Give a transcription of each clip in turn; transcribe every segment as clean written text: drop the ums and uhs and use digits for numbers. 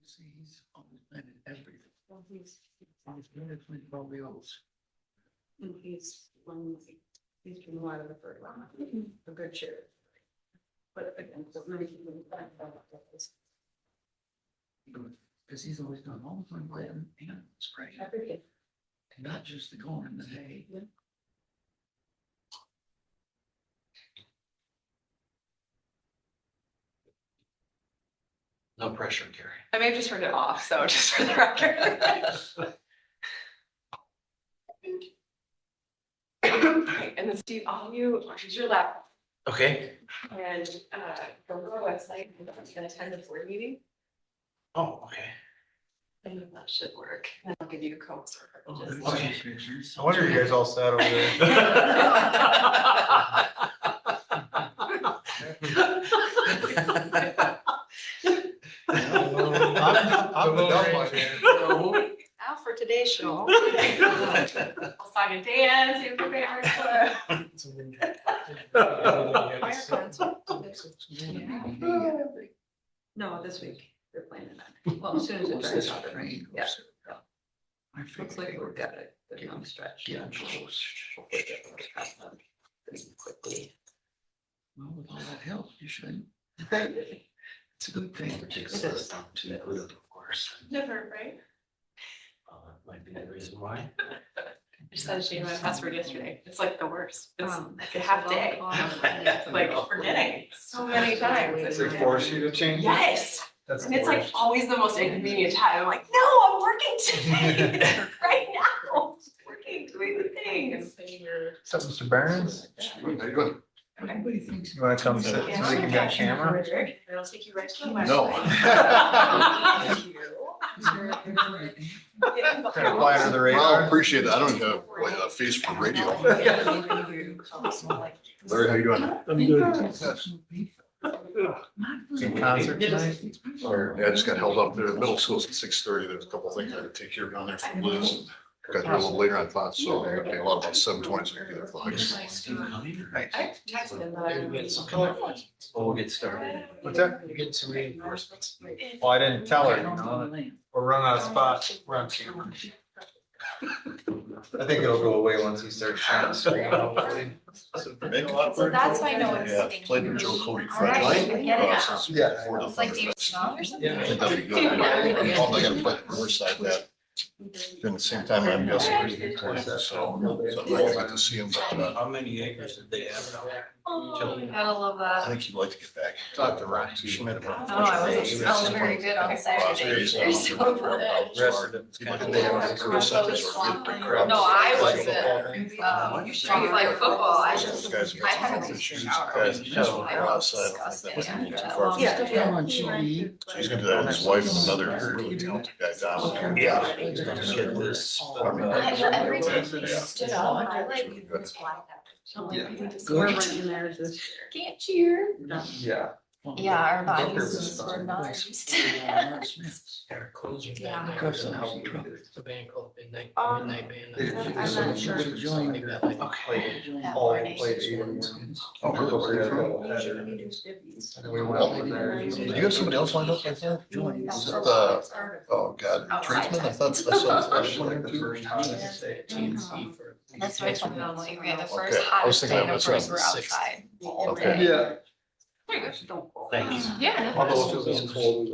See, he's always been in everything. Well, he's Been in probably else. been a lot of the first one, a good share. But again, so many people. Because he's always done all the fun planting and spraying, Everything. and not just the corn and the hay. No pressure, Gary. I may have just turned it off, so just for the record. Okay, and then Steve, I'll use your laptop Okay. and go to our website and you can attend the board meeting. Oh, okay. And that should work. And I'll give you a code. Oh, Just- there's some pictures. I wonder you guys all sat over there. I'm the dumb one here. Now for today's show. I'll sign a dance, you prepare. No, this week, they're planning on. Well, as soon as it What's dries this out. train? Yeah. I Looks like we've got a good long stretch. Yeah, close. Pretty quickly. Well, with all that help, you shouldn't. It's a good thing. To that root, of course. Never, right? That might be the reason why. I just had to change my password yesterday. It's like the worst. It's like a Okay, half so day. I'll- Like forgetting so many times. They force you to change it? Yes, That's and the it's like worst. always the most inconvenient time. I'm like, no, I'm working today, right now. Working, doing the things. So, Mr. Barnes, How you doing? Everybody thinks. you wanna come sit so we can get camera? It'll take you right to the No. website. Thank you. Kind of fly under the Well, I radar. appreciate that. I don't have like a face for radio. Larry, how you doing? I'm good. Concert tonight? Yeah, I just got held up there. Middle school's at 6:30. There's a couple of things I had to take care of down there for Liz. Got here a little later than I thought, so I got paid a lot about 7:20, so I can be there for the high school. I texted him that I would be some Well, we'll get started. What's that? You're getting some reinforcements. Well, I didn't tell her, you know, we're running out of spots. We're on camera. I think it'll go away once he starts showing the screen, hopefully. So that's why no one's Yeah, sitting. played with Joe Cody All right, Friday. I get it now. Since Yeah. before the It's like Thunder David Nights. Strong or something. I think that'd be good. I gotta play the reverse side of that. Then the same time I'm guessing he's been playing, so I'd like to see him, but How many acres did they have now? Oh, gotta love I that. think he'd like to get back. Talk to Ron Schmidt about Oh, I was very good on Saturdays. They're so good. Rest of it. He'd like to have a reverse side or get big crowd. No, I wasn't. Street like football, I Those just, guys have I got some haven't health been issues. to These shower. guys that just I went don't outside. I discuss think it. that was a little too Yeah. far. for Yeah. them. Come on, Judy. So he's gonna do that with his wife and another really talented guy down there. Yeah. Get this. Every time we stood up, I like Really good. was blacked out. Yeah. We're renting theirs this Can't cheer. Yeah. Yeah, our Bunker bodies was were fun. not used to that. They're closing Yeah. down. Because of how The band called Midnight, Um, Midnight Band. I'm not sure. Join. That All morning. played 8 Oh, really? Where are you from? And then we went over there. Do you have somebody else lined up like that? Join. Is it oh, God, tradesman? I thought I saw the first one there too. That's what I told them, like, we had the Okay, first I was hottest thinking day of of this course one. we're outside. all Okay. day. Yeah. Thanks. Yeah. Although it was cold.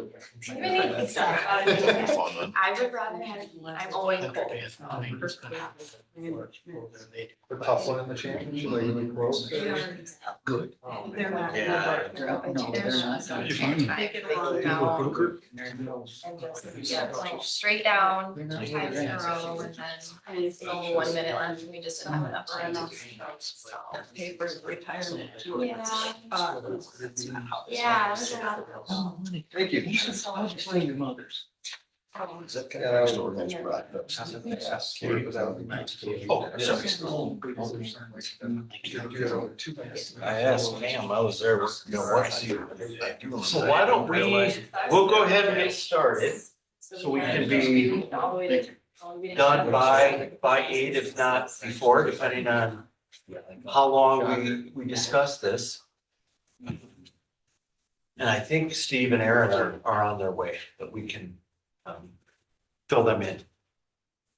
Everything except- That'd be fun then. I would rather have, I'm always cold. The tough one in the championship, like really close. Good. They're not. Yeah. No, they're not. Take it all down and just straight down, They're not 2 times in a row, and then only 1 minute left, we just didn't have enough time. So, Papers, retirement. Yeah. Yeah. Yeah, it was a lot of. Oh, money. Thank you. I'll just blame your mothers. Is that kind Yeah, of that next was- door next to Rock? Oh, sorry. I asked Pam, I was there. You know what? I do remember So that. why don't we'll go ahead and get started, so we can be done by 8, if not before, depending on how long we discuss this. And I think Steve and Aaron are on their way, but we can fill them in.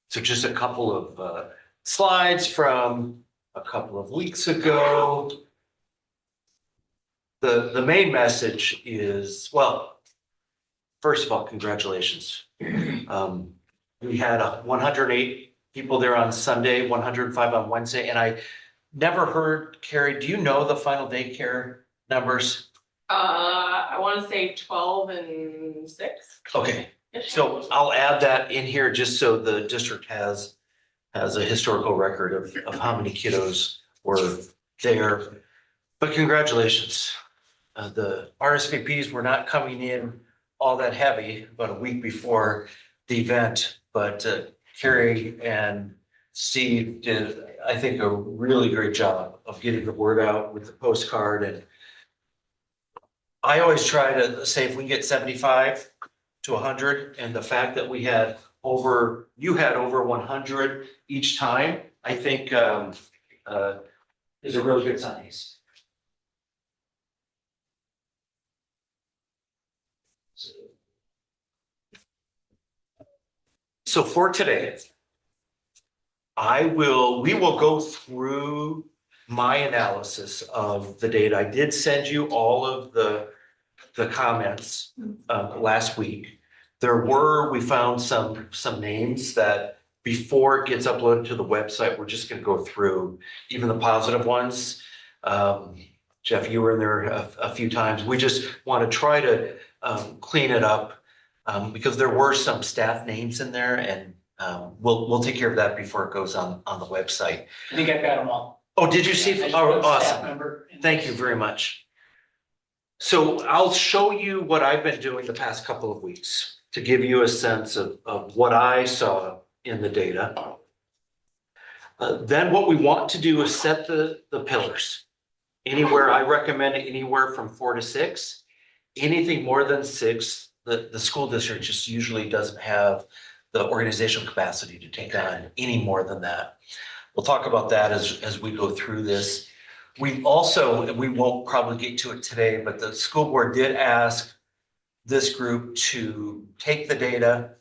So just a couple of slides from a couple of weeks ago. The main message is, well, first of all, congratulations. We had 108 people there on Sunday, 105 on Wednesday, and I never heard, Carrie, do you know the final daycare numbers? I wanna say 12 and 6. Okay, so I'll add that in here just so the district has a historical record of how many kiddos were there. But congratulations. The RSVPs were not coming in all that heavy about a week before the event, but Carrie and Steve did, I think, a really great job of getting the word out with the postcard. And I always try to say if we can get 75 to 100, and the fact that you had over 100 each time, I think is a really good sign. So for today, we will go through my analysis of the data. I did send you all of the comments last week. We found some names that before it gets uploaded to the website, we're just gonna go through even the positive ones. Jeff, you were in there a few times. We just want to try to clean it up because there were some staff names in there, and we'll take care of that before it goes on the website. I think I've got them all. Oh, did you see? I just Oh, put staff awesome. member in Thank there. you very much. So I'll show you what I've been doing the past couple of weeks to give you a sense of what I saw in the data. Then what we want to do is set the pillars. I recommend anywhere from 4 to 6. Anything more than 6, the school district just usually doesn't have the organizational capacity to take on any more than that. We'll talk about that as we go through this. We won't probably get to it today, but the school board did ask this group to take the data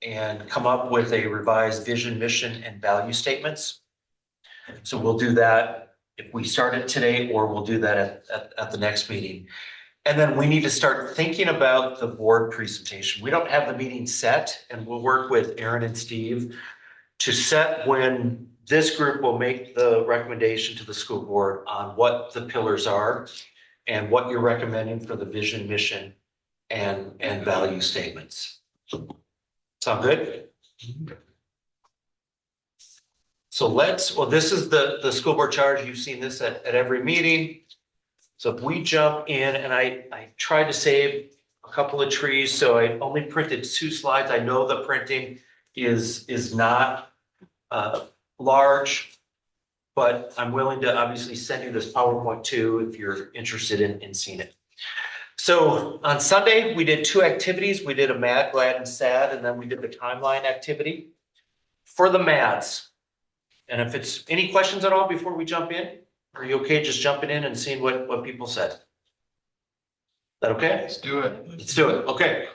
and come up with a revised vision, mission, and value statements. So we'll do that if we start it today, or we'll do that at the next meeting. And then we need to start thinking about the board presentation. We don't have the meeting set, and we'll work with Aaron and Steve to set when this group will make the recommendation to the school board on what the pillars are and what you're recommending for the vision, mission, and value statements. Sound good? So this is the school board charge. You've seen this at every meeting. So if we jump in, and I tried to save a couple of trees, so I only printed 2 slides. I know the printing is not large, but I'm willing to obviously send you this PowerPoint too if you're interested in seeing it. So on Sunday, we did 2 activities. We did a mad, glad, and sad, and then we did the timeline activity. For the mads, and if it's any questions at all before we jump in, are you okay just jumping in and seeing what people said? Is that okay? Let's do it. Let's do it. Okay.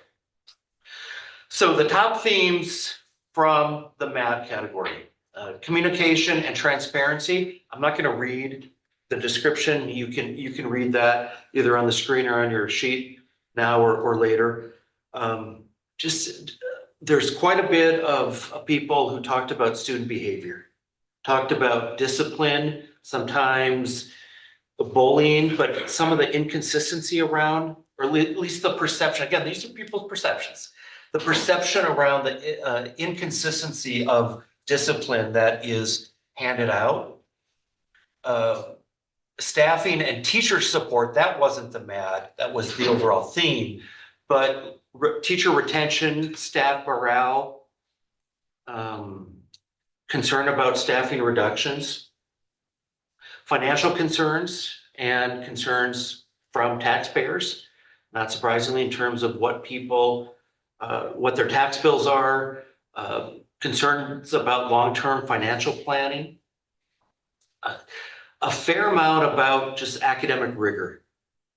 So the top themes from the MAD category, communication and transparency. I'm not going to read the description. You can read that either on the screen or on your sheet now or later. There's quite a bit of people who talked about student behavior, talked about discipline, sometimes bullying, but some of the inconsistency around, or at least the perception. Again, these are people's perceptions. The perception around the inconsistency of discipline that is handed out. Staffing and teacher support, that wasn't the MAD, that was the overall theme. But teacher retention, staff morale, concern about staffing reductions, financial concerns, and concerns from taxpayers, not surprisingly in terms of what their tax bills are, concerns about long-term financial planning, a fair amount about just academic rigor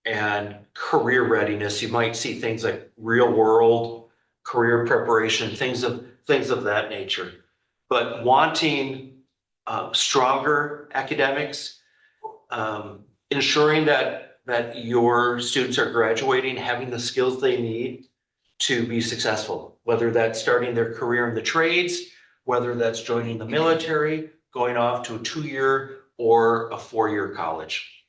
and career readiness. You might see things like real world career preparation, things of that nature. But wanting stronger academics, ensuring that your students are graduating, having the skills they need to be successful, whether that's starting their career in the trades, whether that's joining the military, going off to a 2-year or a 4-year college.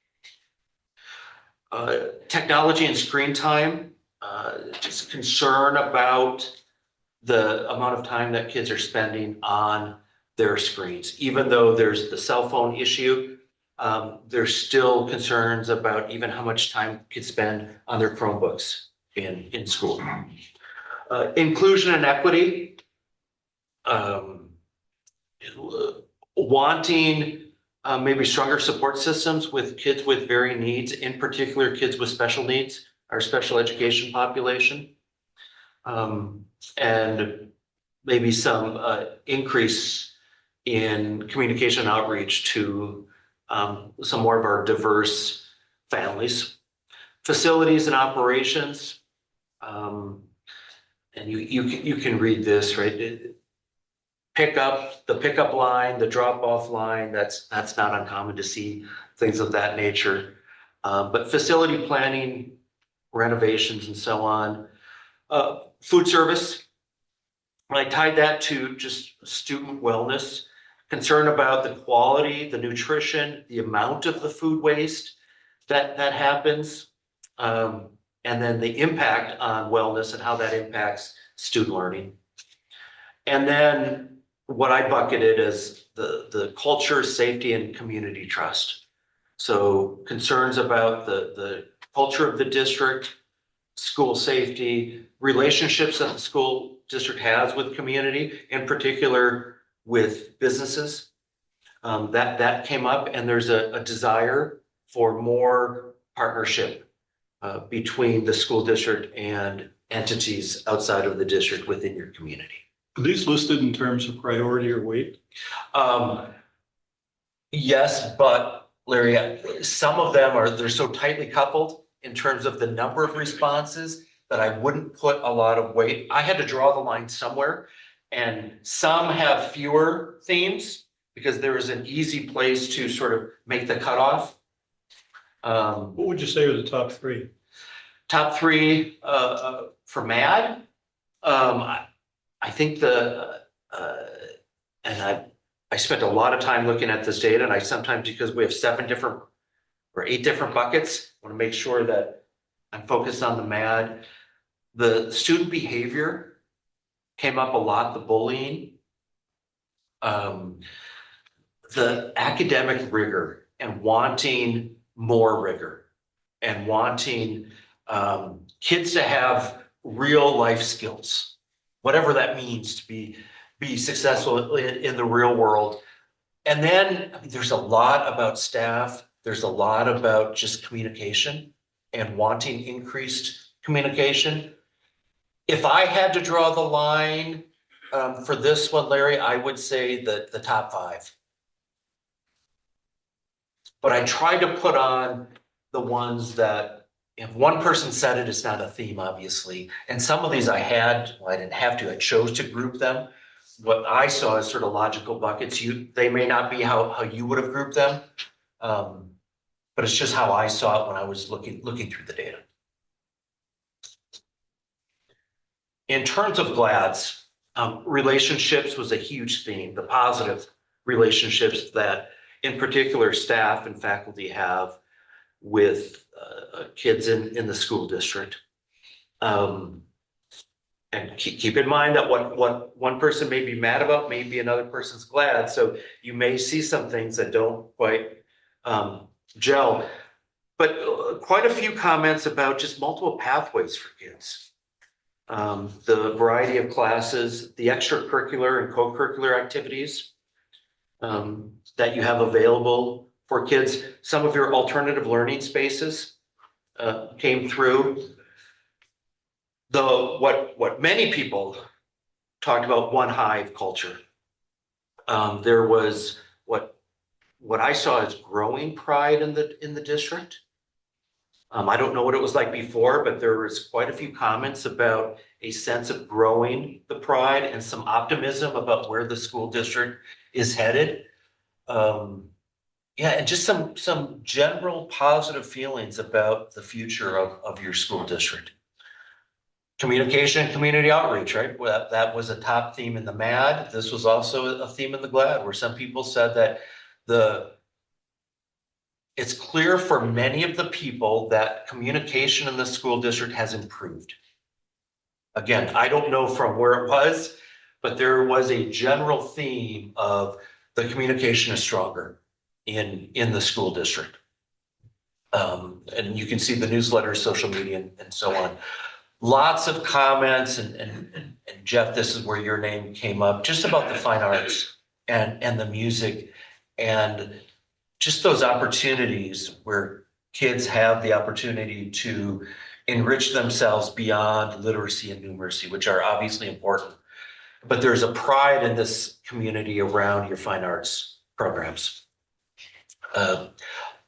Technology and screen time, just concern about the amount of time that kids are spending on their screens. Even though there's the cell phone issue, there's still concerns about even how much time kids spend on their Chromebooks in school. Inclusion and equity, wanting maybe stronger support systems with kids with varying needs, in particular kids with special needs, our special education population. And maybe some increase in communication outreach to some more of our diverse families. Facilities and operations, and you can read this, right? The pickup line, the drop-off line, that's not uncommon to see things of that nature. But facility planning, renovations and so on. Food service, I tied that to just student wellness, concern about the quality, the nutrition, the amount of the food waste that happens, and then the impact on wellness and how that impacts student learning. And then what I bucketed as the culture, safety, and community trust. So concerns about the culture of the district, school safety, relationships that the school district has with community, in particular with businesses. That came up, and there's a desire for more partnership between the school district and entities outside of the district within your community. Are these listed in terms of priority or weight? Yes, but Larry, some of them they're so tightly coupled in terms of the number of responses that I wouldn't put a lot of weight. I had to draw the line somewhere, and some have fewer themes because there is an easy place to sort of make the cutoff. What would you say are the top 3? Top 3 for MAD. I think and I spent a lot of time looking at this data, and I sometimes, because we have 7 different or 8 different buckets, I want to make sure that I'm focused on the MAD. The student behavior came up a lot, the bullying, the academic rigor, and wanting more rigor, and wanting kids to have real life skills, whatever that means, to be successful in the real world. And then there's a lot about staff. There's a lot about just communication and wanting increased communication. If I had to draw the line for this one, Larry, I would say that the top 5. But I tried to put on the ones that, if one person said it, it's not a theme, obviously. And some of these I didn't have to, I chose to group them. What I saw as sort of logical buckets. They may not be how you would have grouped them, but it's just how I saw it when I was looking through the data. In terms of GLADS, relationships was a huge theme, the positive relationships that in particular staff and faculty have with kids in the school district. And keep in mind that what one person may be mad about may be another person's glad. So you may see some things that don't quite gel. But quite a few comments about just multiple pathways for kids. The variety of classes, the extracurricular and co-curricular activities that you have available for kids. Some of your alternative learning spaces came through. What many people talked about, one Hive culture. There was what I saw as growing pride in the district. I don't know what it was like before, but there was quite a few comments about a sense of growing the pride and some optimism about where the school district is headed. Yeah, and just some general positive feelings about the future of your school district. Communication, community outreach, right? Well, that was a top theme in the MAD. This was also a theme in the GLAD, where some people said that it's clear for many of the people that communication in the school district has improved. Again, I don't know from where it was, but there was a general theme of the communication is stronger in the school district. And you can see the newsletter, social media, and so on. Lots of comments, and Jeff, this is where your name came up, just about the fine arts and the music, and just those opportunities where kids have the opportunity to enrich themselves beyond literacy and numeracy, which are obviously important. But there's a pride in this community around your fine arts programs.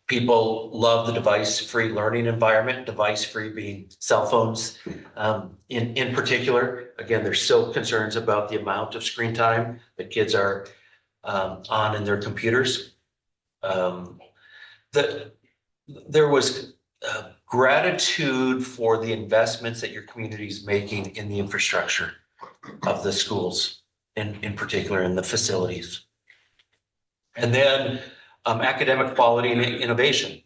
People love the device-free learning environment, device-free being cell phones in particular. Again, there's still concerns about the amount of screen time that kids are on in their computers. There was gratitude for the investments that your community is making in the infrastructure of the schools, in particular in the facilities. And then academic quality and innovation,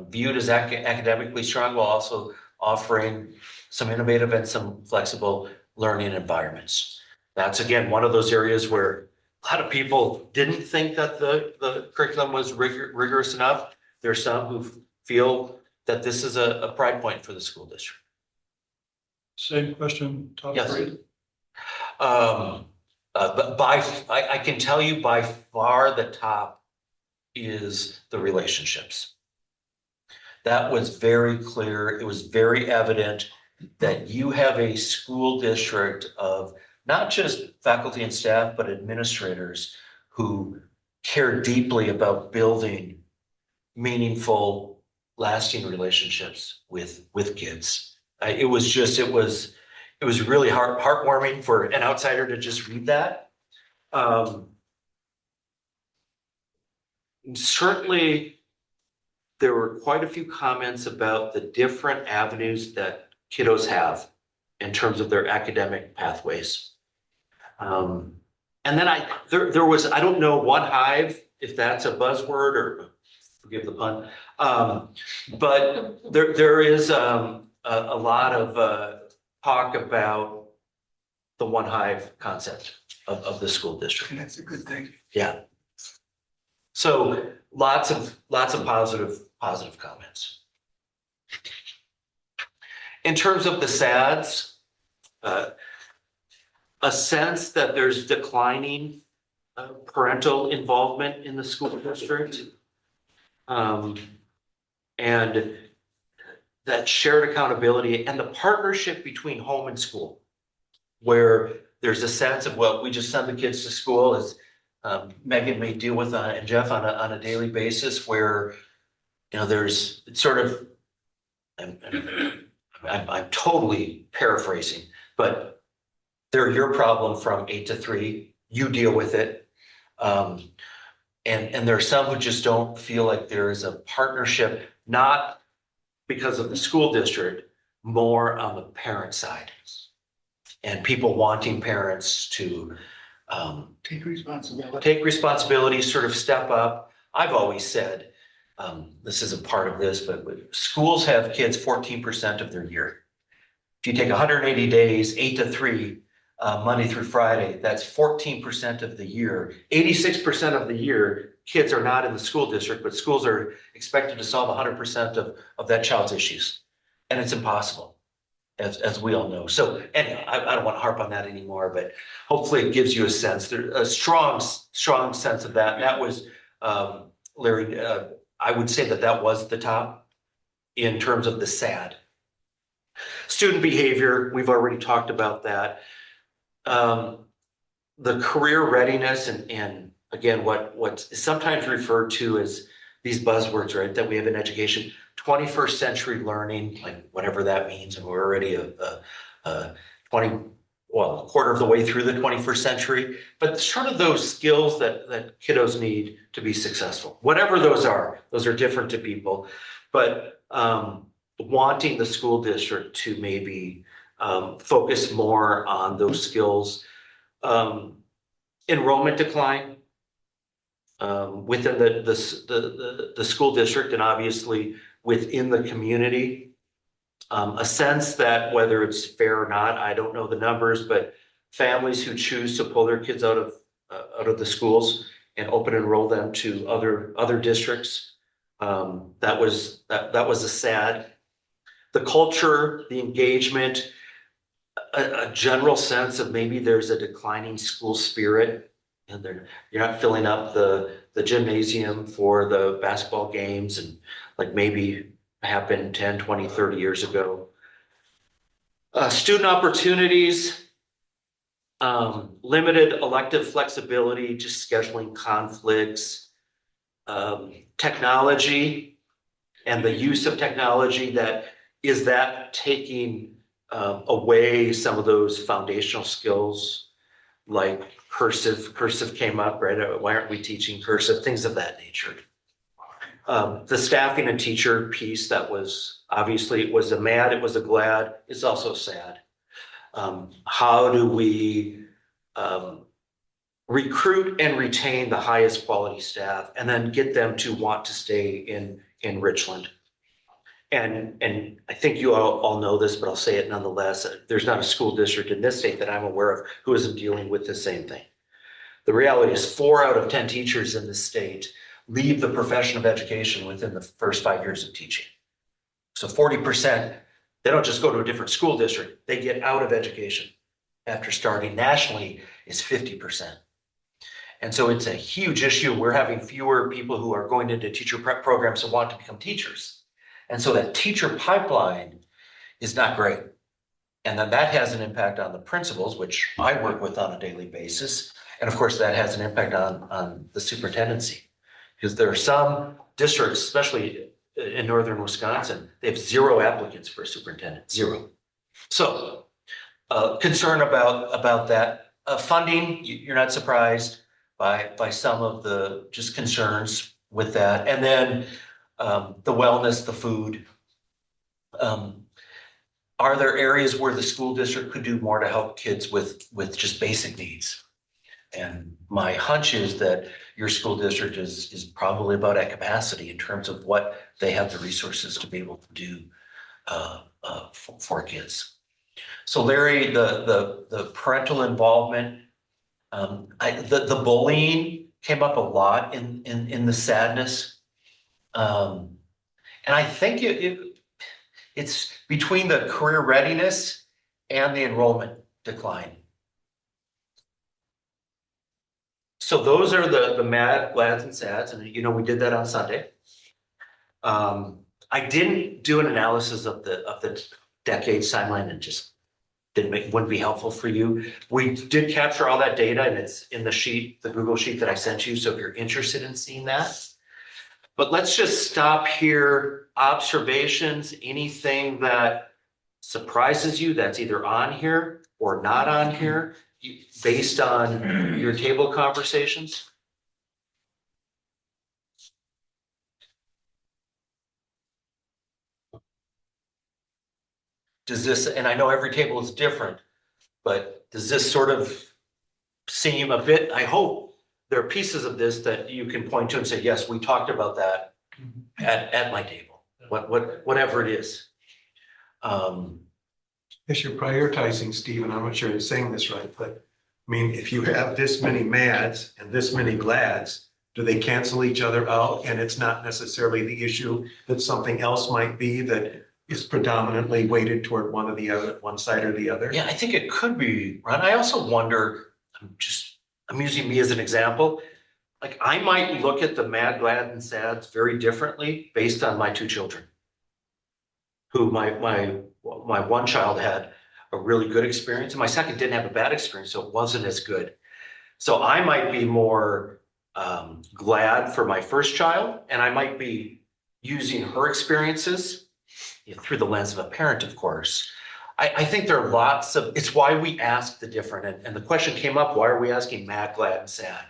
viewed as academically strong while also offering some innovative and some flexible learning environments. That's, again, one of those areas where a lot of people didn't think that the curriculum was rigorous enough. There are some who feel that this is a pride point for the school district. Same question, top Yes. three. But I can tell you by far the top is the relationships. That was very clear. It was very evident that you have a school district of not just faculty and staff, but administrators who care deeply about building meaningful, lasting relationships with kids. It was really heartwarming for an outsider to just read that. Certainly, there were quite a few comments about the different avenues that kiddos have in terms of their academic pathways. And then there was, I don't know, one Hive, if that's a buzzword, or forgive the pun, but there is a lot of talk about the one Hive concept of the school district. And that's a good thing. Yeah. So lots of positive comments. In terms of the SADs, a sense that there's declining parental involvement in the school district, and that shared accountability and the partnership between home and school, where there's a sense of, well, we just send the kids to school, as Megan may deal with and Jeff on a daily basis, where there's sort of, I'm totally paraphrasing, but they're your problem from 8 to 3. You deal with it, and there are some who just don't feel like there is a partnership, not because of the school district, more on the parent side, and people wanting parents to Take responsibility. take responsibility, sort of step up. I've always said, this isn't part of this, but schools have kids 14% of their year. If you take 180 days, 8 to 3, Monday through Friday, that's 14% of the year. 86% of the year, kids are not in the school district, but schools are expected to solve 100% of that child's issues. And it's impossible, as we all know. So anyhow, I don't want to harp on that anymore, but hopefully it gives you a sense, a strong sense of that. That was, Larry, I would say that was the top in terms of the SAD. Student behavior, we've already talked about that. The career readiness and again, what's sometimes referred to as these buzzwords, right, that we have in education, 21st century learning, like whatever that means, and we're already a 20, well, a quarter of the way through the 21st century, but sort of those skills that kiddos need to be successful, whatever those are different to people, but wanting the school district to maybe focus more on those skills. Enrollment decline within the school district and obviously within the community. A sense that whether it's fair or not, I don't know the numbers, but families who choose to pull their kids out of the schools and open enroll them to other districts, that was a sad. The culture, the engagement, a general sense of maybe there's a declining school spirit, and you're not filling up the gymnasium for the basketball games and like maybe happened 10, 20, 30 years ago. Student opportunities, limited elective flexibility, just scheduling conflicts, technology and the use of technology that taking away some of those foundational skills like cursive came up, right? Why aren't we teaching cursive? Things of that nature. The staffing and teacher piece that was, obviously it was a mad, it was a glad, it's also sad. How do we recruit and retain the highest quality staff and then get them to want to stay in Richland? And I think you all know this, but I'll say it nonetheless. There's not a school district in this state that I'm aware of who isn't dealing with the same thing. The reality is 4 out of 10 teachers in this state leave the profession of education within the first 5 years of teaching. So 40%, they don't just go to a different school district, they get out of education after starting. Nationally is 50%. And so it's a huge issue. We're having fewer people who are going into teacher prep programs and want to become teachers. And so that teacher pipeline is not great. And then that has an impact on the principals, which I work with on a daily basis. And of course, that has an impact on the superintendency. Because there are some districts, especially in northern Wisconsin, they have 0 applicants for a superintendent, 0. So concern about that. Funding, you're not surprised by some of the just concerns with that. And then the wellness, the food. Are there areas where the school district could do more to help kids with just basic needs? And my hunch is that your school district is probably about at capacity in terms of what they have the resources to be able to do for kids. So Larry, the parental involvement, the bullying came up a lot in the sadness. And I think it's between the career readiness and the enrollment decline. So those are the mad, glads, and sads, and we did that on Sunday. I didn't do an analysis of the decades timeline and just wouldn't be helpful for you. We did capture all that data and it's in the sheet, the Google sheet that I sent you. So if you're interested in seeing that. But let's just stop here. Observations, anything that surprises you that's either on here or not on here based on your table conversations? Does this, and I know every table is different, but does this sort of seem a bit, I hope there are pieces of this that you can point to and say, yes, we talked about that at my table, whatever it is. As you're prioritizing, Steve, and I'm not sure you're saying this right, but I mean, if you have this many mads and this many glads, do they cancel each other out? And it's not necessarily the issue that something else might be that is predominantly weighted toward one side or the other? Yeah, I think it could be, Ron. I also wonder, I'm using me as an example. Like I might look at the mad, glad, and sads very differently based on my 2 children. Who my one child had a really good experience and my second didn't have a bad experience, so it wasn't as good. So I might be more glad for my first child, and I might be using her experiences through the lens of a parent, of course. I think there are lots of, it's why we ask the different, and the question came up, why are we asking mad, glad, and sad?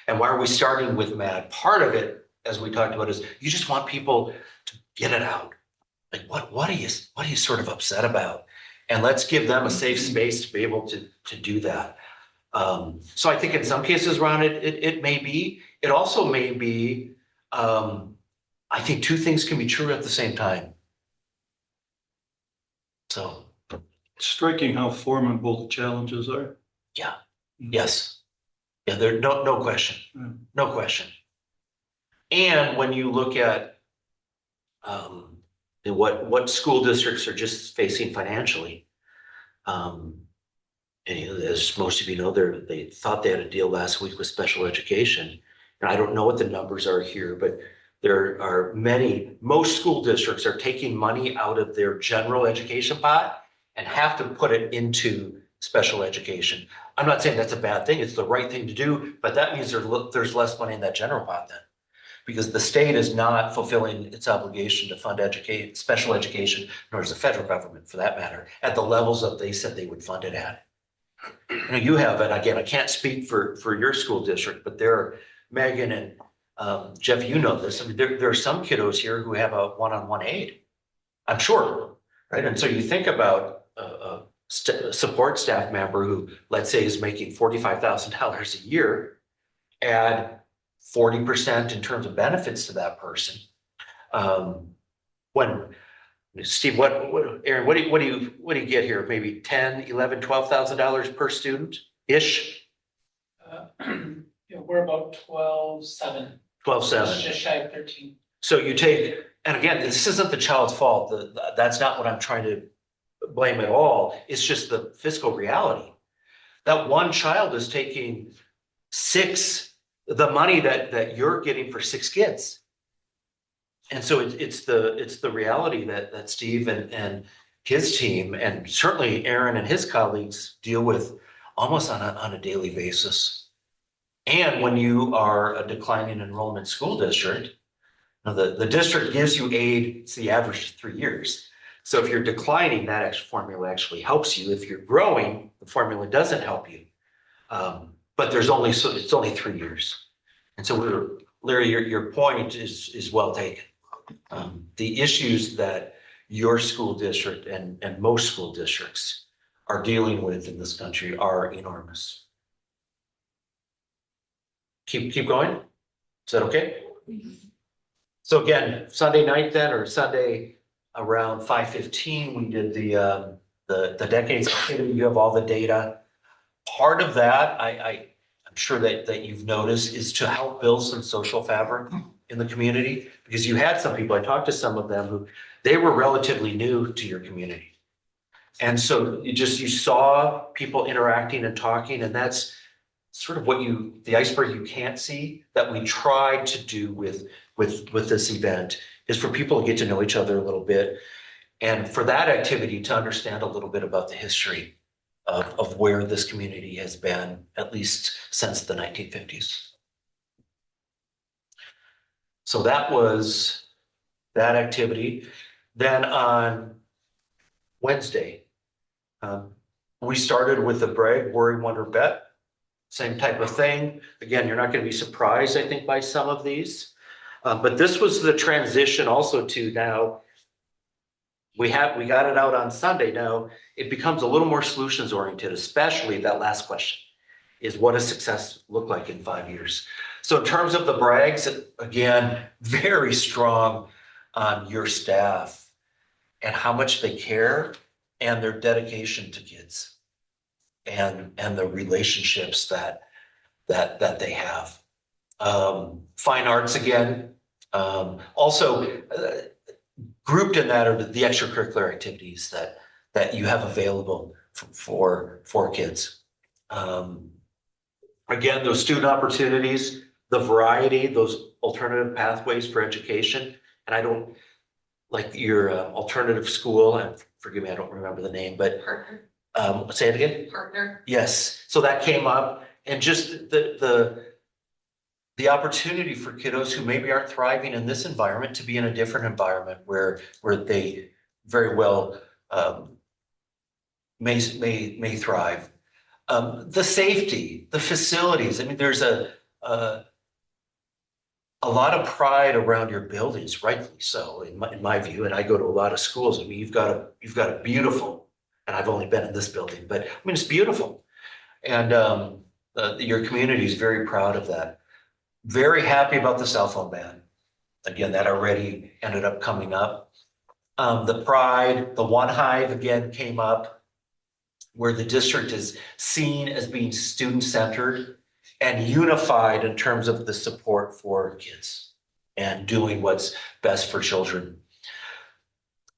And why are we starting with mad? Part of it, as we talked about, is you just want people to get it out. Like, what are you sort of upset about? And let's give them a safe space to be able to do that. So I think in some cases, Ron, it may be. It also may be, I think two things can be true at the same time. So. Striking how formidable the challenges are. Yeah, yes. Yeah, there, no question, no question. And when you look at what school districts are just facing financially, and as most of you know, they thought they had a deal last week with special education. And I don't know what the numbers are here, but there are most school districts are taking money out of their general education pot and have to put it into special education. I'm not saying that's a bad thing. It's the right thing to do, but that means there's less money in that general pot then. Because the state is not fulfilling its obligation to fund special education, nor is the federal government for that matter, at the levels that they said they would fund it at. You know, you have, and again, I can't speak for your school district, but Megan and Jeff, you know this. I mean, there are some kiddos here who have a one-on-one aid, I'm sure, right? And so you think about a support staff member who, let's say, is making $45,000 a year, add 40% in terms of benefits to that person. Steve, Aaron, what do you get here? Maybe $10,000, $11,000, $12,000 per student ish? We're about 12.7. 12.7. Just shy of 13. So you take, and again, this isn't the child's fault. That's not what I'm trying to blame at all. It's just the fiscal reality. That one child is taking the money that you're getting for 6 kids. And so it's the reality that Steve and his team, and certainly Aaron and his colleagues, deal with almost on a daily basis. And when you are a declining enrollment school district, the district gives you aid, it's the average of 3 years. So if you're declining, that formula actually helps you. If you're growing, the formula doesn't help you. But it's only 3 years. And so Larry, your point is well taken. The issues that your school district and most school districts are dealing with in this country are enormous. Keep going? Is that okay? So again, Sunday night then, or Sunday around 5:15, we did the decades activity. You have all the data. Part of that, I'm sure that you've noticed, is to help build some social fabric in the community, because you had some people, I talked to some of them who, they were relatively new to your community. And so you saw people interacting and talking, and that's sort of the iceberg you can't see, that we tried to do with this event, is for people to get to know each other a little bit. And for that activity to understand a little bit about the history of where this community has been, at least since the 1950s. So that was that activity. Then on Wednesday, we started with the brag, worry, wonder, bet. Same type of thing. Again, you're not going to be surprised, I think, by some of these. But this was the transition also to now, we got it out on Sunday. Now it becomes a little more solutions oriented, especially that last question is, what does success look like in 5 years? So in terms of the brags, again, very strong on your staff and how much they care and their dedication to kids and the relationships that they have. Fine arts again, also grouped in that are the extracurricular activities that you have available for kids. Again, those student opportunities, the variety, those alternative pathways for education. And I don't like your alternative school, and forgive me, I don't remember the name, but Partner. say it again. Partner. Yes. So that came up, and just the the opportunity for kiddos who maybe aren't thriving in this environment to be in a different environment where they very well may thrive. The safety, the facilities. I mean, there's a lot of pride around your buildings, rightfully so, in my view. And I go to a lot of schools. I mean, you've got a beautiful, and I've only been in this building, but I mean, it's beautiful. And your community is very proud of that. Very happy about the cell phone ban. Again, that already ended up coming up. The pride, the One Hive again came up, where the district is seen as being student-centered and unified in terms of the support for kids and doing what's best for children.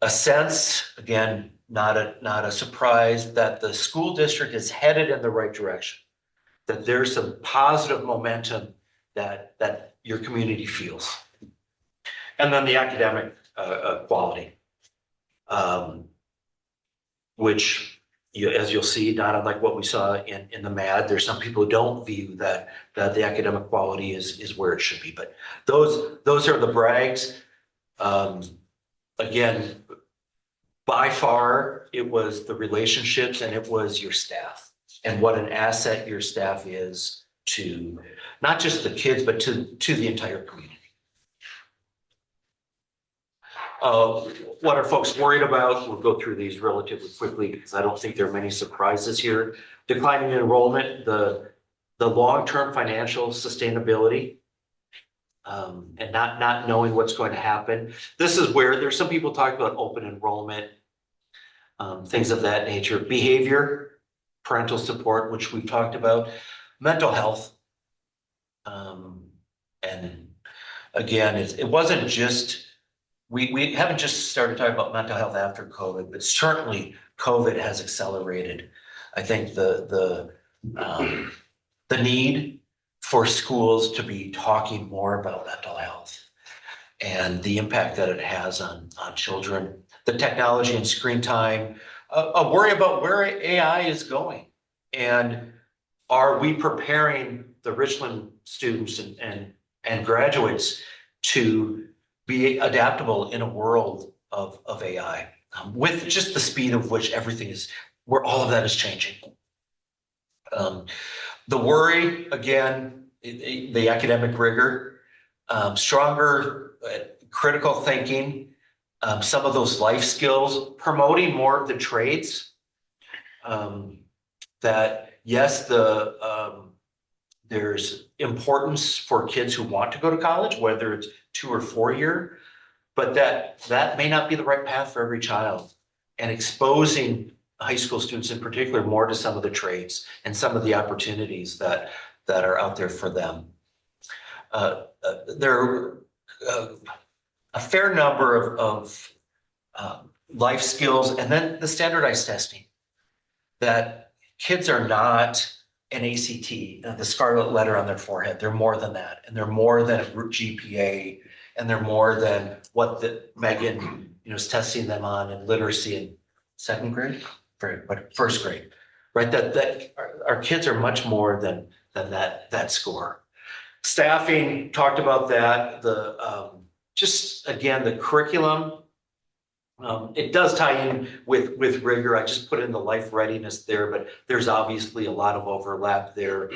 A sense, again, not a surprise, that the school district is headed in the right direction, that there's some positive momentum that your community feels. And then the academic quality, which, as you'll see, not unlike what we saw in the MAD, there's some people who don't view that the academic quality is where it should be. But those are the brags. Again, by far, it was the relationships and it was your staff and what an asset your staff is to not just the kids, but to the entire community. What are folks worried about? We'll go through these relatively quickly because I don't think there are many surprises here. Declining enrollment, the long-term financial sustainability, and not knowing what's going to happen. This is where there's some people talk about open enrollment, things of that nature. Behavior, parental support, which we've talked about. Mental health. And again, it wasn't just, we haven't just started talking about mental health after COVID, but certainly COVID has accelerated, I think, the need for schools to be talking more about mental health and the impact that it has on children. The technology and screen time, a worry about where AI is going. And are we preparing the Richland students and graduates to be adaptable in a world of AI, with just the speed of which everything is, where all of that is changing. The worry, again, the academic rigor, stronger critical thinking, some of those life skills, promoting more of the trades. That yes, there's importance for kids who want to go to college, whether it's 2 or 4 year, but that may not be the right path for every child. And exposing high school students in particular more to some of the trades and some of the opportunities that are out there for them. There are a fair number of life skills, and then the standardized testing, that kids are not an ACT, the scarlet letter on their forehead. They're more than that, and they're more than a group GPA, and they're more than what Megan is testing them on in literacy in 2nd grade, but 1st grade, right? That our kids are much more than that score. Staffing, talked about that. The just again, the curriculum. It does tie in with rigor. I just put in the life readiness there, but there's obviously a lot of overlap there.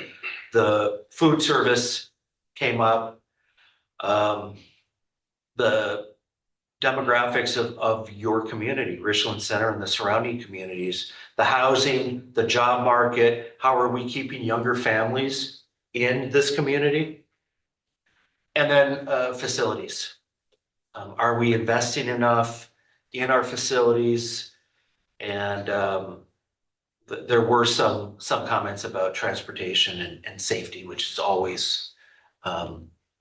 The food service came up. The demographics of your community, Richland Center and the surrounding communities, the housing, the job market, how are we keeping younger families in this community? And then facilities. Are we investing enough in our facilities? And there were some comments about transportation and safety, which is always, I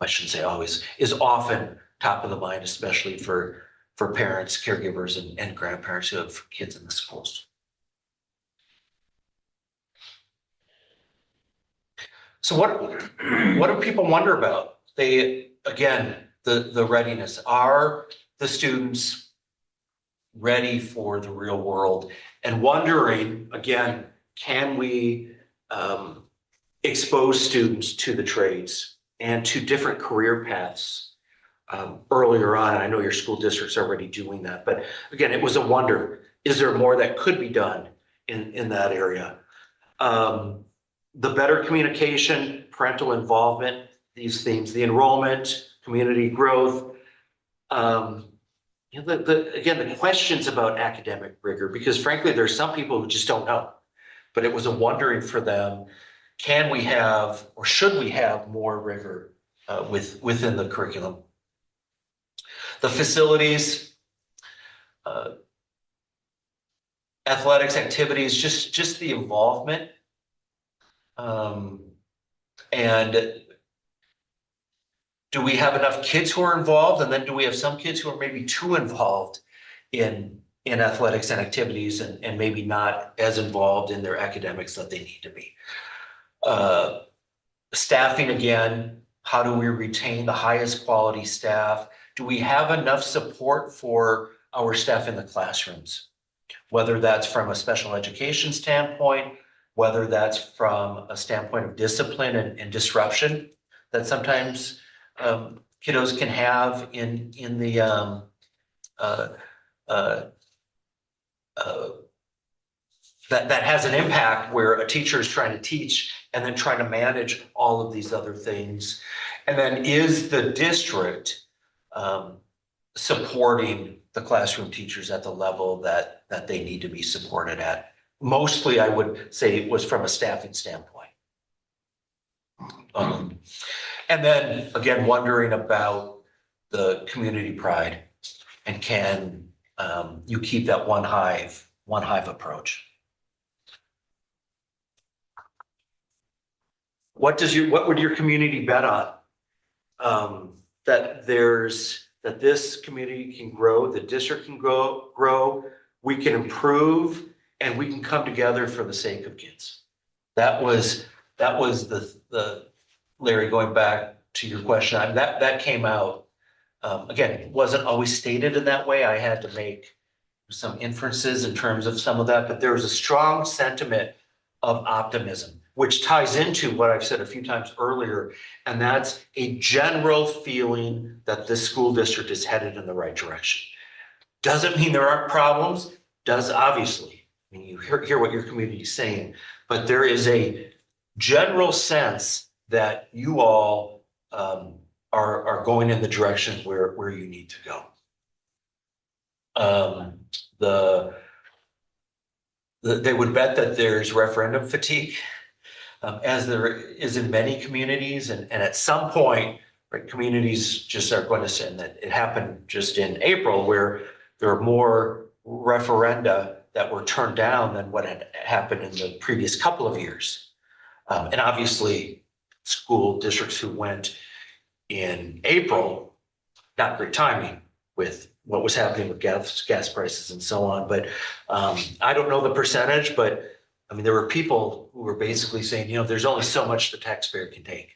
shouldn't say always, is often top of the mind, especially for parents, caregivers, and grandparents who have kids in the schools. So what do people wonder about? They, again, the readiness. Are the students ready for the real world? And wondering, again, can we expose students to the trades and to different career paths earlier on. I know your school district's already doing that, but again, it was a wonder, is there more that could be done in that area? The better communication, parental involvement, these themes, the enrollment, community growth. Again, the questions about academic rigor, because frankly, there's some people who just don't know. But it was a wondering for them, can we have, or should we have more rigor within the curriculum? The facilities, athletics, activities, just the involvement. And do we have enough kids who are involved? And then do we have some kids who are maybe too involved in athletics and activities and maybe not as involved in their academics that they need to be? Staffing again, how do we retain the highest quality staff? Do we have enough support for our staff in the classrooms? Whether that's from a special education standpoint, whether that's from a standpoint of discipline and disruption that sometimes kiddos can have in the that has an impact where a teacher is trying to teach and then trying to manage all of these other things. And then is the district supporting the classroom teachers at the level that they need to be supported at? Mostly, I would say it was from a staffing standpoint. And then again, wondering about the community pride and can you keep that one hive approach? What would your community bet on? That this community can grow, the district can grow, we can improve, and we can come together for the sake of kids. That was the Larry, going back to your question, that came out. Again, it wasn't always stated in that way. I had to make some inferences in terms of some of that, but there was a strong sentiment of optimism, which ties into what I've said a few times earlier, and that's a general feeling that this school district is headed in the right direction. Doesn't mean there aren't problems, does obviously. I mean, you hear what your community is saying, but there is a general sense that you all are going in the direction where you need to go. They would bet that there's referendum fatigue, as there is in many communities, and at some point, right, communities just are going to say, and that it happened just in April, where there are more referenda that were turned down than what had happened in the previous couple of years. And obviously, school districts who went in April, not great timing with what was happening with gas prices and so on. But I don't know the percentage, but I mean, there were people who were basically saying, there's only so much the taxpayer can take.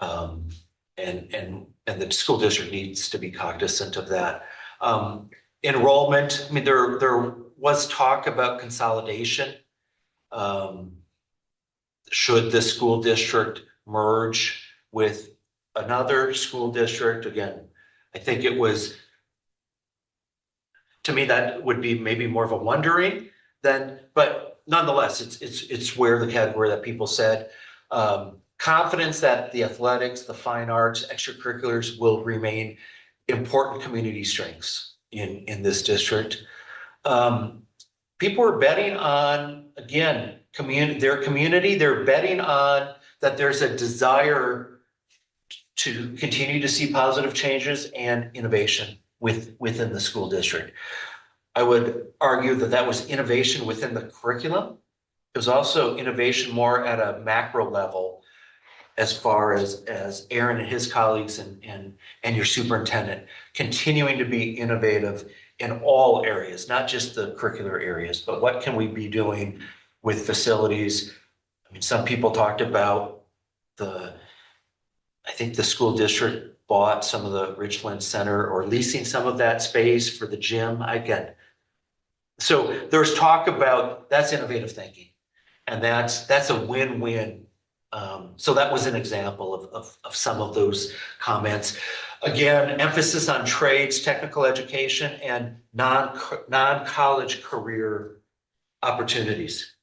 And the school district needs to be cognizant of that. Enrollment, I mean, there was talk about consolidation. Should the school district merge with another school district? Again, I think it was, to me, that would be maybe more of a wondering than, but nonetheless, it's where the category that people said, confidence that the athletics, the fine arts, extracurriculars will remain important community strengths in this district. People are betting on, again, their community. They're betting on that there's a desire to continue to see positive changes and innovation within the school district. I would argue that was innovation within the curriculum. It was also innovation more at a macro level, as far as Aaron and his colleagues and your superintendent continuing to be innovative in all areas, not just the curricular areas, but what can we be doing with facilities? I mean, some people talked about I think the school district bought some of the Richland Center or leasing some of that space for the gym. So there's talk about that's innovative thinking, and that's a win-win So that was an example of some of those comments. Again, emphasis on trades, technical education, and non-college career opportunities.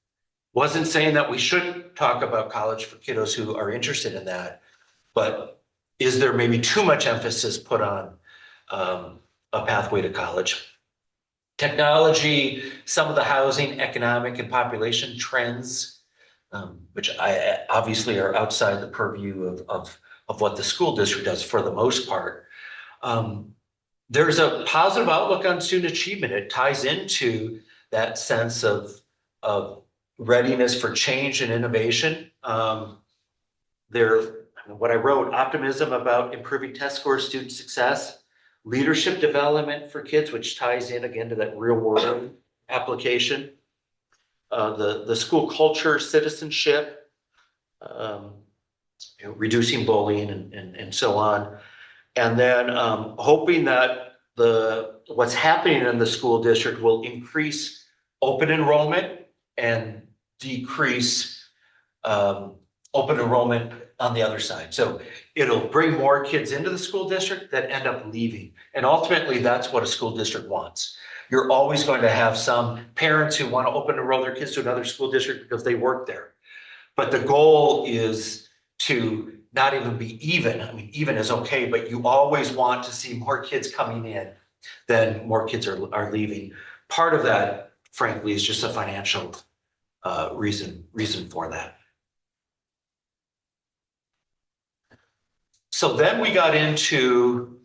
Wasn't saying that we shouldn't talk about college for kiddos who are interested in that, but is there maybe too much emphasis put on a pathway to college? Technology, some of the housing, economic, and population trends, which obviously are outside the purview of what the school district does for the most part. There's a positive outlook on student achievement. It ties into that sense of readiness for change and innovation. What I wrote, optimism about improving test scores, student success, leadership development for kids, which ties in again to that real world application. The school culture, citizenship, reducing bullying and so on. And then hoping that what's happening in the school district will increase open enrollment and decrease open enrollment on the other side. So it'll bring more kids into the school district that end up leaving. And ultimately, that's what a school district wants. You're always going to have some parents who want to open enroll their kids to another school district because they work there. But the goal is to not even be even. I mean, even is okay, but you always want to see more kids coming in than more kids are leaving. Part of that, frankly, is just a financial reason for that. So then we got into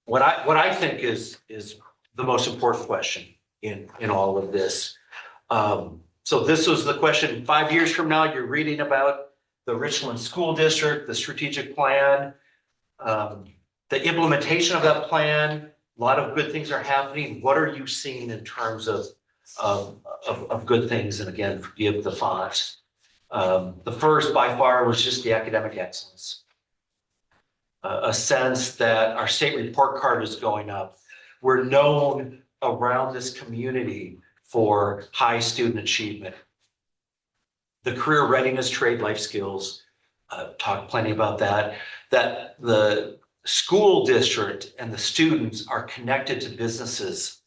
what I think is the most important question in all of this. So this was the question 5 years from now, you're reading about the Richland School District, the strategic plan, the implementation of that plan. A lot of good things are happening. What are you seeing in terms of good things? And again, forgive the font. The first by far was just the academic excellence. A sense that our state report card is going up. We're known around this community for high student achievement. The career readiness, trade, life skills, talked plenty about that. That the school district and the students are connected to businesses.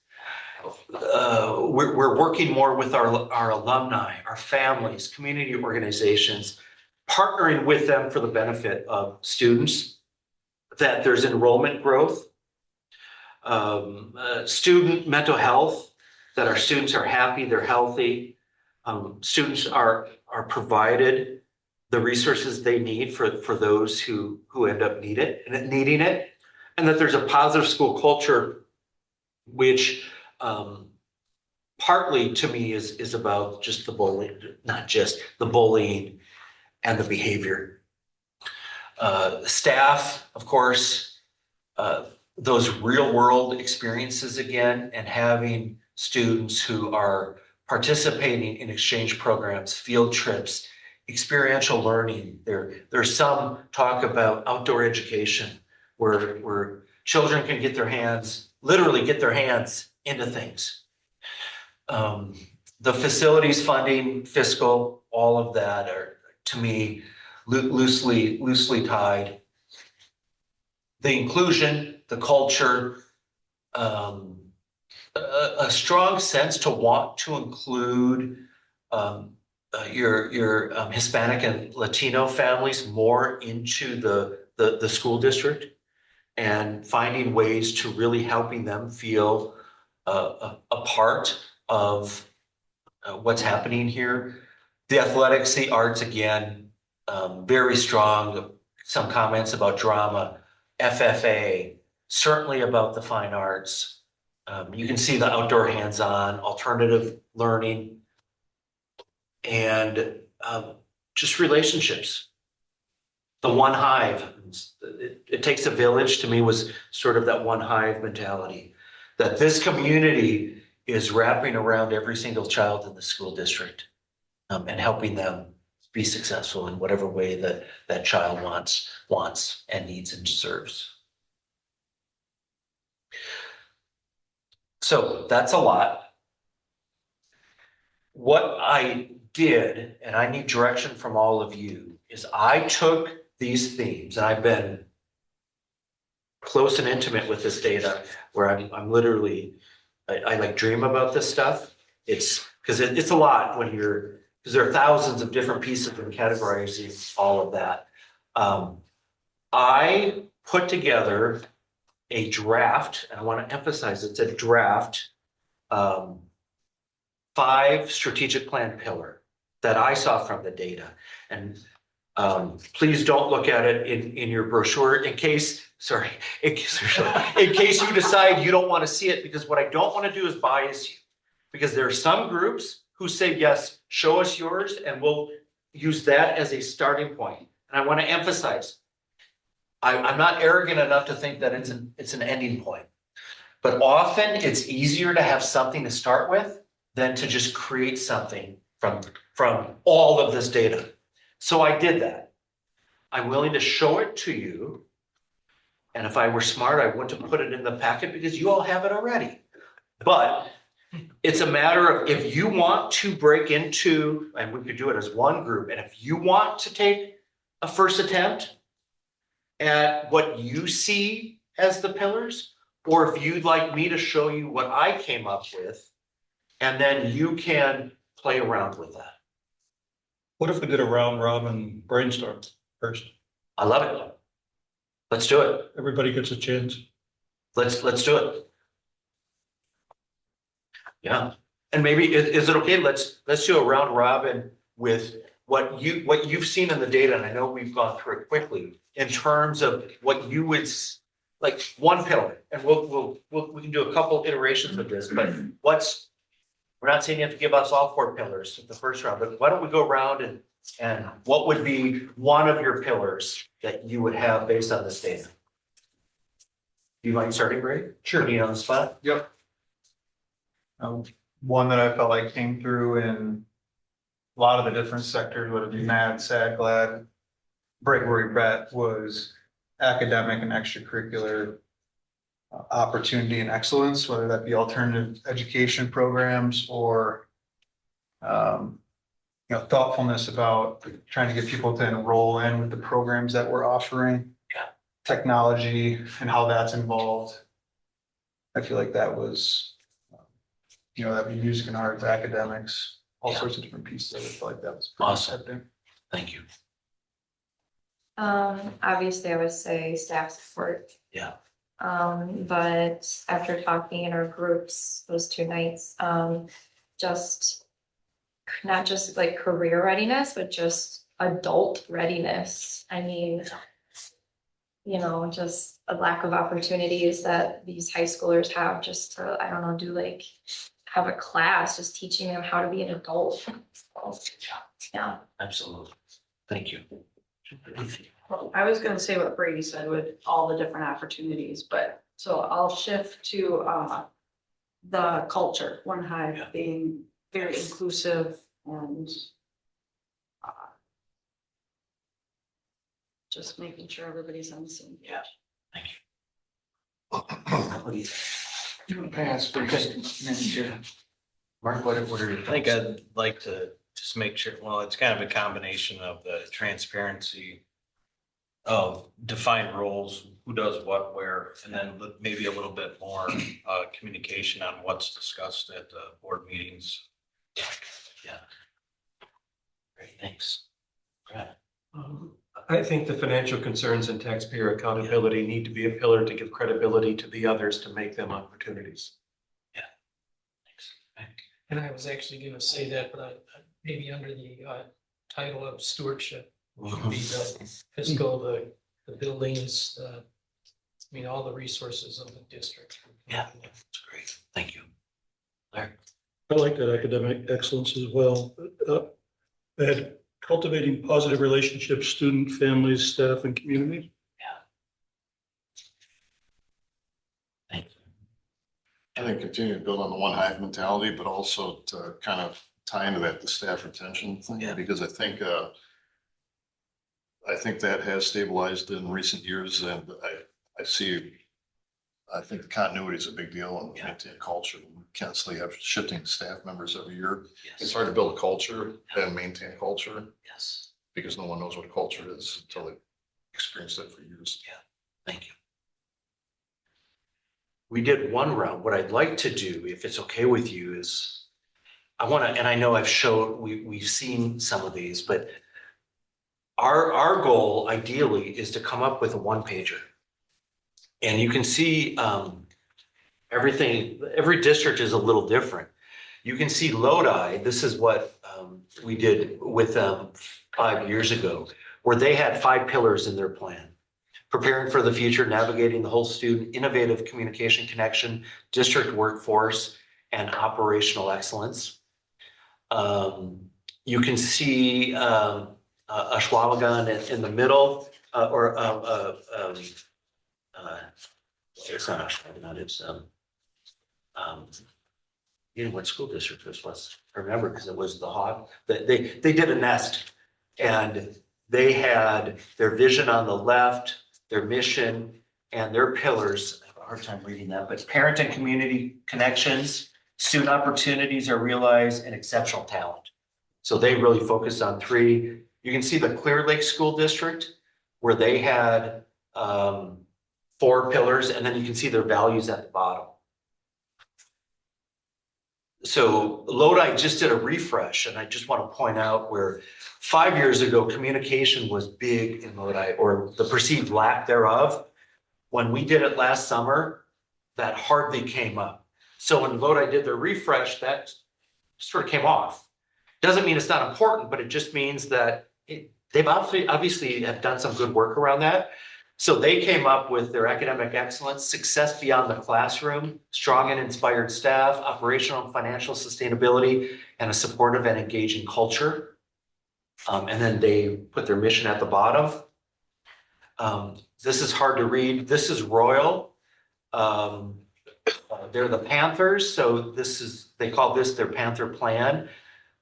We're working more with our alumni, our families, community organizations, partnering with them for the benefit of students, that there's enrollment growth, student mental health, that our students are happy, they're healthy, students are provided the resources they need for those who end up needing it, and that there's a positive school culture, which partly to me is about just the bullying, not just the bullying and the behavior. Staff, of course, those real world experiences again, and having students who are participating in exchange programs, field trips, experiential learning. There's some talk about outdoor education where children can literally get their hands into things. The facilities funding, fiscal, all of that are, to me, loosely tied. The inclusion, the culture, a strong sense to want to include your Hispanic and Latino families more into the school district, and finding ways to really helping them feel a part of what's happening here. The athletics, the arts, again, very strong. Some comments about drama, FFA, certainly about the fine arts. You can see the outdoor hands-on, alternative learning, and just relationships. The one hive, it takes a village, to me, was sort of that one hive mentality, that this community is wrapping around every single child in the school district, and helping them be successful in whatever way that child wants and needs and deserves. So that's a lot. What I did, and I need direction from all of you, is I took these themes, and I've been close and intimate with this data where I'm literally, I like dream about this stuff. It's because it's a lot when because there are thousands of different pieces and categorizing all of that. I put together a draft, and I want to emphasize it's a draft, 5 strategic plan pillar that I saw from the data. And please don't look at it in your brochure in case you decide you don't want to see it, because what I don't want to do is bias you. Because there are some groups who say, yes, show us yours, and we'll use that as a starting point. And I want to emphasize, I'm not arrogant enough to think that it's an ending point. But often it's easier to have something to start with than to just create something from all of this data. So I did that. I'm willing to show it to you. And if I were smart, I wouldn't have put it in the packet because you all have it already. But it's a matter of, if you want to break into, and we could do it as one group, and if you want to take a first attempt at what you see as the pillars, or if you'd like me to show you what I came up with, and then you can play around with that. What if we did a round robin brainstorm first? I love it. Let's do it. Everybody gets a chance. Let's do it. Yeah. And maybe, is it okay? Let's do a round robin with what you've seen in the data. And I know we've gone through it quickly in terms of what you would, like one pillar, and we can do a couple iterations of this, but we're not saying you have to give us all 4 pillars in the first round, but why don't we go around and what would be one of your pillars that you would have based on this data? Do you mind starting, Ray? Sure. Putting you on the spot? Yep. One that I felt like came through in a lot of the different sectors, whether it be mad, sad, glad, break, worry, bet, was academic and extracurricular opportunity and excellence, whether that be alternative education programs or thoughtfulness about trying to get people to enroll in with the programs that we're offering. Yeah. Technology and how that's involved. I feel like that was, that'd be music and arts, academics, all sorts of different pieces. I feel like that was pretty awesome. evident. Thank you. Obviously I would say staff support. Yeah. But after talking in our groups those 2 nights, just not just like career readiness, but just adult readiness. I mean, just a lack of opportunities that these high schoolers have just to, I don't know, have a class, just teaching them how to be an adult. So, yeah. Absolutely. Thank you. I was gonna say what Brady said with all the different opportunities, but so I'll shift to the culture, One Hive being very inclusive and just making sure everybody's on the same page. Yeah. Thank you. You want to pass first, manager? Mark, what are your I think I'd like to just make sure, well, it's kind of a combination of the transparency of defined roles, who does what, where, and then maybe a little bit more communication on what's discussed at the board meetings. Yeah. Great, thanks. Brad. I think the financial concerns and taxpayer accountability need to be a pillar to give credibility to the others to make them opportunities. Yeah. Thanks. And I was actually gonna say that, but maybe under the title of stewardship, would be the fiscal, the buildings, all the resources of the district. Yeah, that's great. Thank you. Larry. I like that academic excellence as well. That cultivating positive relationships, student, families, staff, and community. Thank you. I think continue to build on the One Hive mentality, but also to kind of tie into that, the staff retention thing, because I think that has stabilized in recent years, and I think the continuity is a big deal and maintain culture. We constantly have shifting staff members every year. Yes. It's hard to build a culture and maintain culture. Yes. because no one knows what culture is until they experience it for years. Thank you. We did one round. What I'd like to do, if it's okay with you, is I want to, and I know we've seen some of these, but our goal ideally is to come up with a one pager. And you can see everything, every district is a little different. You can see Lodi, this is what we did with them 5 years ago, where they had 5 pillars in their plan. Preparing for the future, navigating the whole student, innovative communication connection, district workforce, and operational excellence. You can see Ashwaubenon in the middle, it's not Ashwaubenon, it's you know what school district this was? I remember because it was the Hog. They did a nest, and they had their vision on the left, their mission, and their pillars. I have a hard time reading that, but parent and community connections, student opportunities are realized, and exceptional talent. So they really focused on 3. You can see the Clear Lake School District, where they had 4 pillars, and then you can see their values at the bottom. So Lodi just did a refresh, and I just want to point out where 5 years ago, communication was big in Lodi, or the perceived lack thereof. When we did it last summer, that hardly came up. So when Lodi did their refresh, that sort of came off. Doesn't mean it's not important, but it just means that they've obviously have done some good work around that. So they came up with their academic excellence, success beyond the classroom, strong and inspired staff, operational and financial sustainability, and a supportive and engaging culture. And then they put their mission at the bottom. This is hard to read. This is Royal. They're the Panthers. So they call this their Panther plan.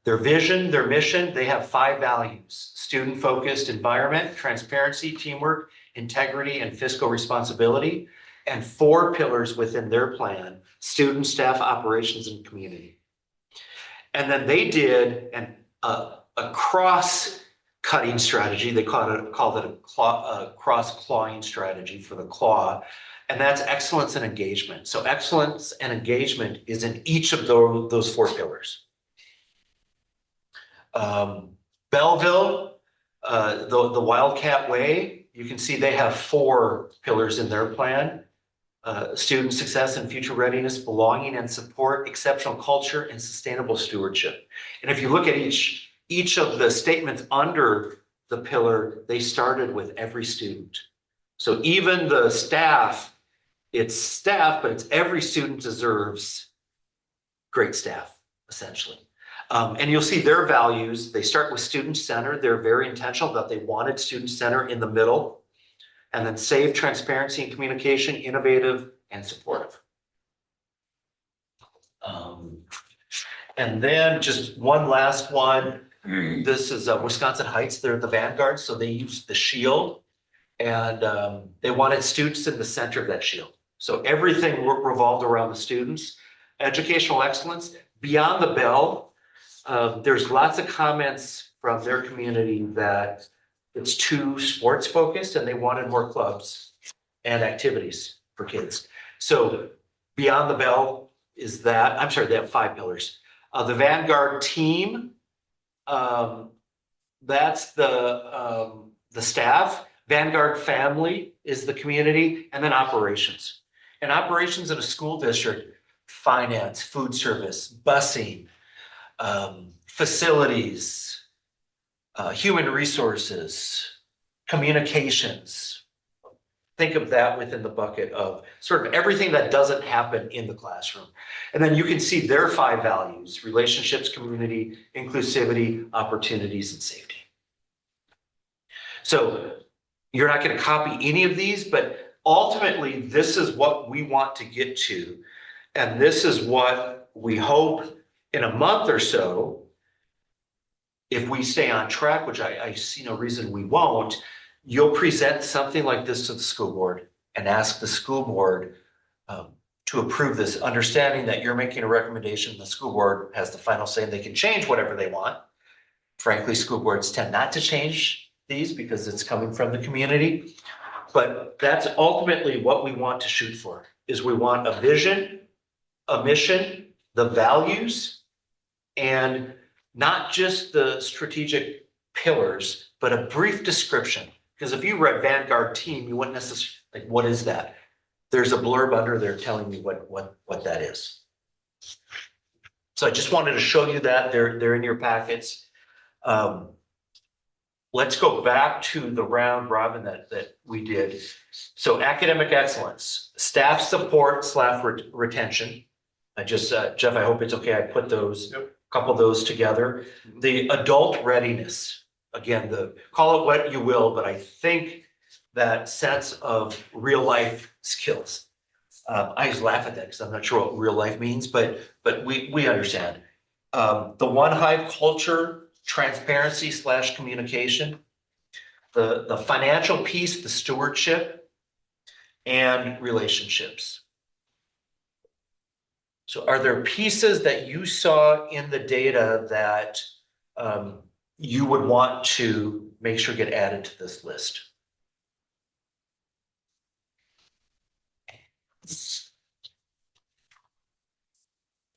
Their vision, their mission, they have 5 values: student-focused environment, transparency, teamwork, integrity, and fiscal responsibility, and 4 pillars within their plan: student, staff, operations, and community. And then they did a cross-cutting strategy. They called it a cross-clawing strategy for the claw, and that's excellence and engagement. So excellence and engagement is in each of those 4 pillars. Belleville, the Wildcat Way, you can see they have 4 pillars in their plan: student success and future readiness, belonging and support, exceptional culture, and sustainable stewardship. And if you look at each of the statements under the pillar, they started with every student. So even the staff, it's staff, but it's every student deserves great staff, essentially. And you'll see their values. They start with student-centered. They're very intentional that they wanted student-centered in the middle. And then safe, transparency, and communication, innovative, and supportive. And then just one last one. This is Wisconsin Heights. They're the vanguard, so they used the shield. And they wanted students in the center of that shield. So everything revolved around the students. Educational excellence, beyond the bell. There's lots of comments from their community that it's too sports focused and they wanted more clubs and activities for kids. So beyond the bell is that, I'm sorry, they have 5 pillars. The Vanguard team, that's the staff. Vanguard family is the community, and then operations. And operations in a school district, finance, food service, busing, facilities, human resources, communications. Think of that within the bucket of sort of everything that doesn't happen in the classroom. And then you can see their 5 values: relationships, community, inclusivity, opportunities, and safety. So you're not going to copy any of these, but ultimately this is what we want to get to. And this is what we hope in a month or so, if we stay on track, which I see no reason we won't, you'll present something like this to the school board and ask the school board to approve this, understanding that you're making a recommendation, the school board has the final say, and they can change whatever they want. Frankly, school boards tend not to change these because it's coming from the community. But that's ultimately what we want to shoot for, is we want a vision, a mission, the values, and not just the strategic pillars, but a brief description. Because if you read Vanguard Team, you wouldn't necessarily, like, what is that? There's a blurb under there telling me what that is. So I just wanted to show you that. They're in your packets. Let's go back to the round robin that we did. So academic excellence, staff support / retention. I just, Jeff, I hope it's okay. I put those, couple of those together. The adult readiness, again, call it what you will, but I think that sense of real life skills. I just laugh at that because I'm not sure what real life means, but we understand. The One Hive culture, transparency / communication, the financial piece, the stewardship, and relationships. So are there pieces that you saw in the data that you would want to make sure get added to this list?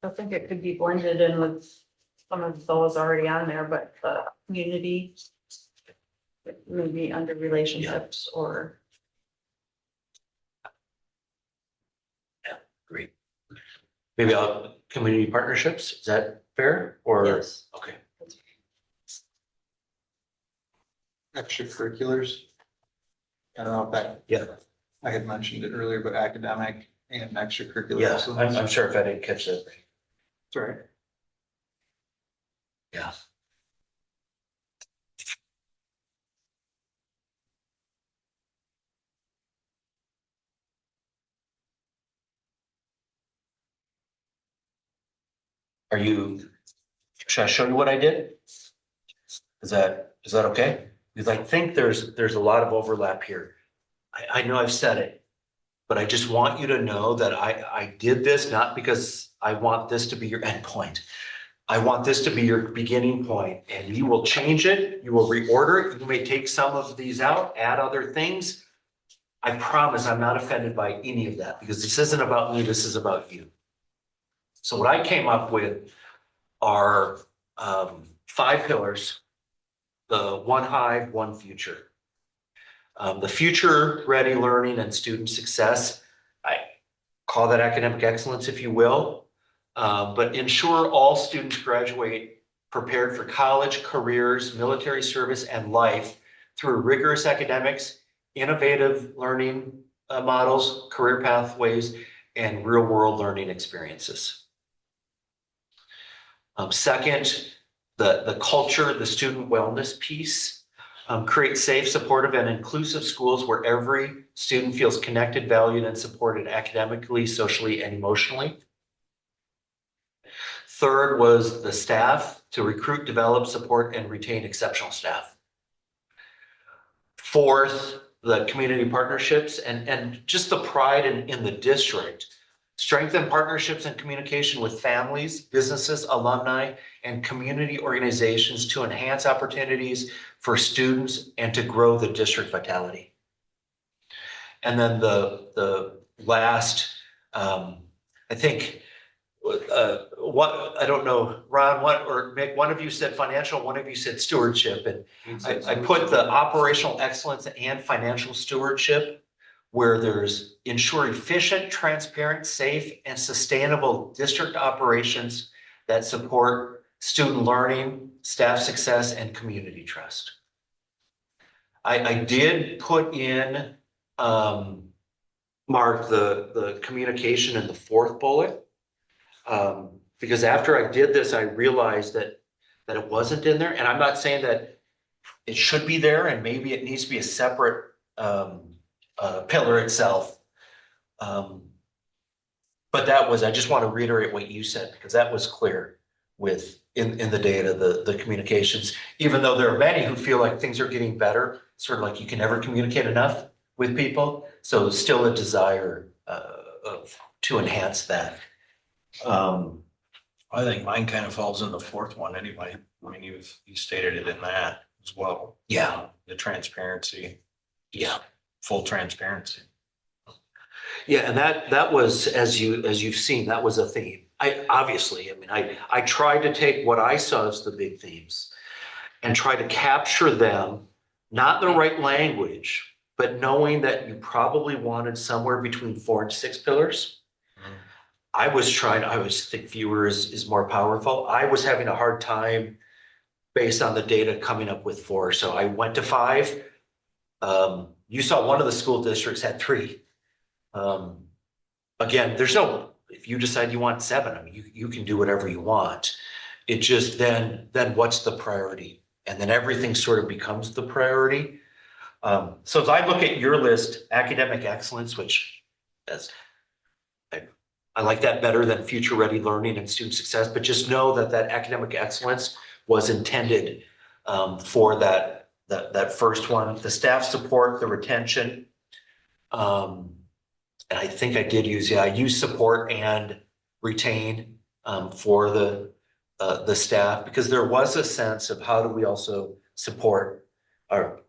I think it could be blended in with some of those already on there, but the community, maybe under relationships or. Great. Maybe community partnerships, is that fair? Or Yes. okay. Extracurriculars. I don't know if that. Yeah. I had mentioned it earlier, but academic and extracurricular. Yeah, excellence. I'm sure if I didn't catch that. That's right. Yeah. Should I show you what I did? Is that okay? Because I think there's a lot of overlap here. I know I've said it, but I just want you to know that I did this not because I want this to be your end point. I want this to be your beginning point, and you will change it. You will reorder it. You may take some of these out, add other things. I promise I'm not offended by any of that because this isn't about me. This is about you. So what I came up with are 5 pillars, the One Hive, One Future. The future ready learning and student success, I call that academic excellence, if you will, but ensure all students graduate prepared for college, careers, military service, and life through rigorous academics, innovative learning models, career pathways, and real-world learning experiences. Second, the culture, the student wellness piece, create safe, supportive, and inclusive schools where every student feels connected, valued, and supported academically, socially, and emotionally. Third was the staff, to recruit, develop, support, and retain exceptional staff. Fourth, the community partnerships and just the pride in the district. Strengthen partnerships and communication with families, businesses, alumni, and community organizations to enhance opportunities for students and to grow the district vitality. And then the last, I think, I don't know, Ron, or Mick, one of you said financial, one of you said stewardship. And I put the operational excellence and financial stewardship where there's ensure efficient, transparent, safe, and sustainable district operations that support student learning, staff success, and community trust. I did put in, Mark, the communication in the 4th bullet. Because after I did this, I realized that it wasn't in there. And I'm not saying that it should be there and maybe it needs to be a separate pillar itself. But I just want to reiterate what you said, because that was clear in the data, the communications, even though there are many who feel like things are getting better, sort of like you can never communicate enough with people. So still a desire to enhance that. I think mine kind of falls in the 4th one anyway. I mean, you stated it in that as well. Yeah. The transparency. Yeah. Full transparency. Yeah, and that was, as you've seen, that was a theme. I tried to take what I saw as the big themes and try to capture them, not in the right language, but knowing that you probably wanted somewhere between 4 and 6 pillars. I always think fewer is more powerful. I was having a hard time based on the data coming up with 4. So I went to 5. You saw one of the school districts had 3. Again, if you decide you want 7, I mean, you can do whatever you want. It just then what's the priority? And then everything sort of becomes the priority. So as I look at your list, academic excellence, which I like that better than future ready learning and student success, but just know that academic excellence was intended for that first one, the staff support, the retention. And I think I did use support and retain for the staff, because there was a sense of how do we also support our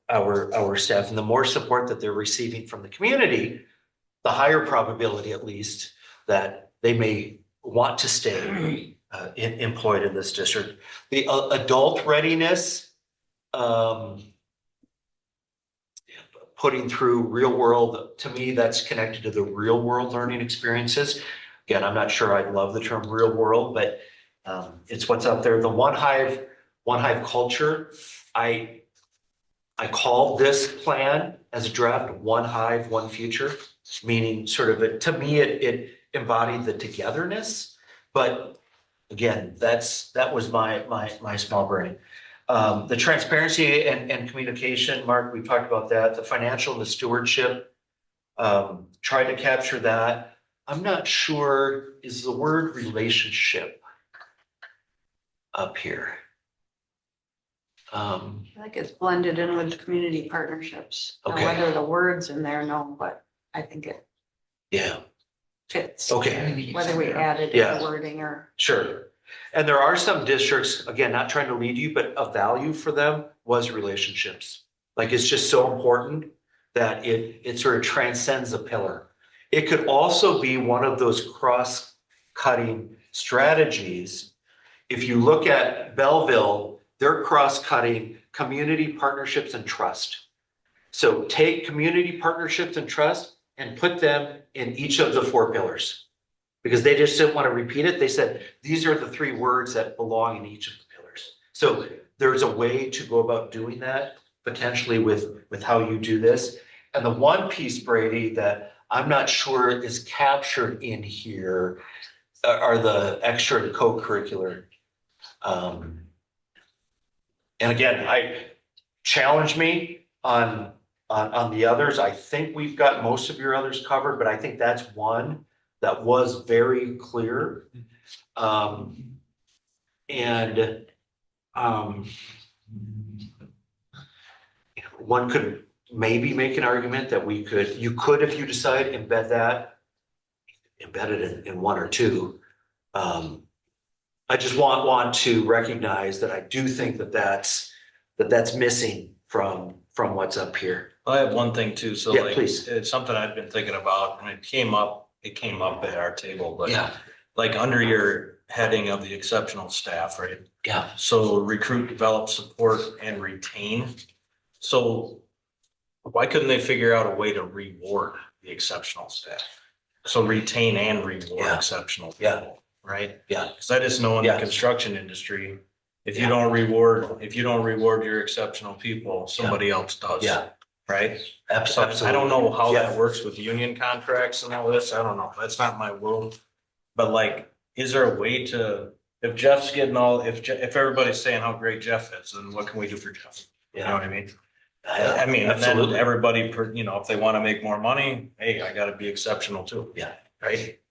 staff, and the more support that they're receiving from the community, the higher probability, at least, that they may want to stay employed in this district. The adult readiness, putting through real world, to me, that's connected to the real world learning experiences. Again, I'm not sure I love the term real world, but it's what's up there. The one hive culture, I called this plan as a draft, one hive, one future, meaning sort of to me, it embodied the togetherness. But again, that was my small brain. The transparency and communication, Mark, we talked about that. The financial and the stewardship, tried to capture that. I'm not sure, is the word relationship up here? I think it's blended in with community partnerships. Now, Okay. whether the words in there, no, but I think it fits. Okay. Whether we added Yeah. the wording or. Sure. And there are some districts, again, not trying to lead you, but a value for them was relationships. Like, it's just so important that it sort of transcends a pillar. It could also be one of those cross-cutting strategies. If you look at Belleville, they're cross-cutting community partnerships and trust. So take community partnerships and trust and put them in each of the 4 pillars. Because they just didn't want to repeat it. They said, these are the 3 words that belong in each of the pillars. So there's a way to go about doing that, potentially with how you do this. And the one piece, Brady, that I'm not sure is captured in here are the extra and co-curricular. And again, challenge me on the others. I think we've got most of your others covered, but I think that's one that was very clear. One could maybe make an argument that you could, if you decide, embed it in 1 or 2. I just want to recognize that I do think that's missing from what's up here. I have one thing too. So Yeah, like, please. it's something I've been thinking about, and it came up at our table, but Yeah, like under your heading of the exceptional staff, right? yeah, So recruit, develop, support, and retain. So why couldn't they figure out a way to reward the exceptional staff? So retain and reward Yeah. exceptional Yeah. people, right? yeah, Because I just know in Yeah. the construction industry, if you Yeah. don't reward your exceptional people, somebody else does. yeah. Right? So Absolutely. I don't know how Yeah. that works with union contracts and all this. I don't know. That's not my world. But like, is there a way to, if Jeff's getting if everybody's saying how great Jeff is, then what can we do for Jeff? You know what I mean? I mean, and then Absolutely. everybody, if they want to make more money, hey, I gotta be exceptional too. Yeah. Right?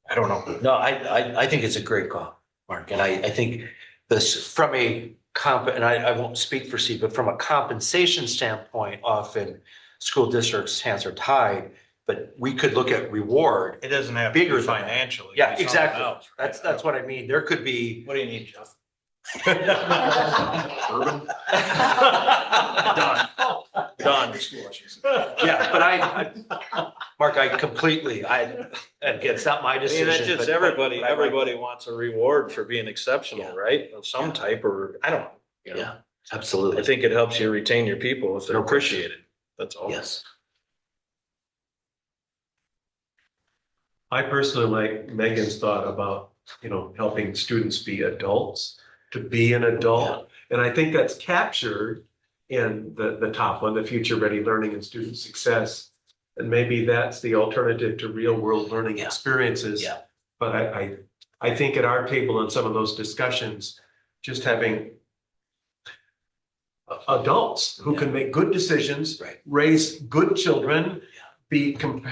I don't know. No, I think it's a great call, Mark, and I think this from a and I won't speak for Steve, but from a compensation standpoint, often school districts' hands are tied, but we could look at reward. It doesn't have to Bigger be than that. financially. Yeah, It can be something exactly. else, right? That's what I mean. There could be, What do you need, Jeff? Urban. Done. Done. Yeah, but Mark, I completely, and again, it's not my I mean, decision. that's just but- everybody, but I like everybody that. wants a reward for being exceptional, Yeah. right? Of some type, or, I don't know. You know, Yeah, absolutely. I think it helps you retain your people if they're No question. appreciated. That's all. Yes. I personally like Megan's thought about, helping students be adults, to be an adult. And I think that's captured in the top one, the future ready learning and student success. And maybe that's the alternative to real world learning Yeah. experiences. Yeah. But I think at our table in some of those discussions, just having adults who can make good decisions, Right. raise good children, be, good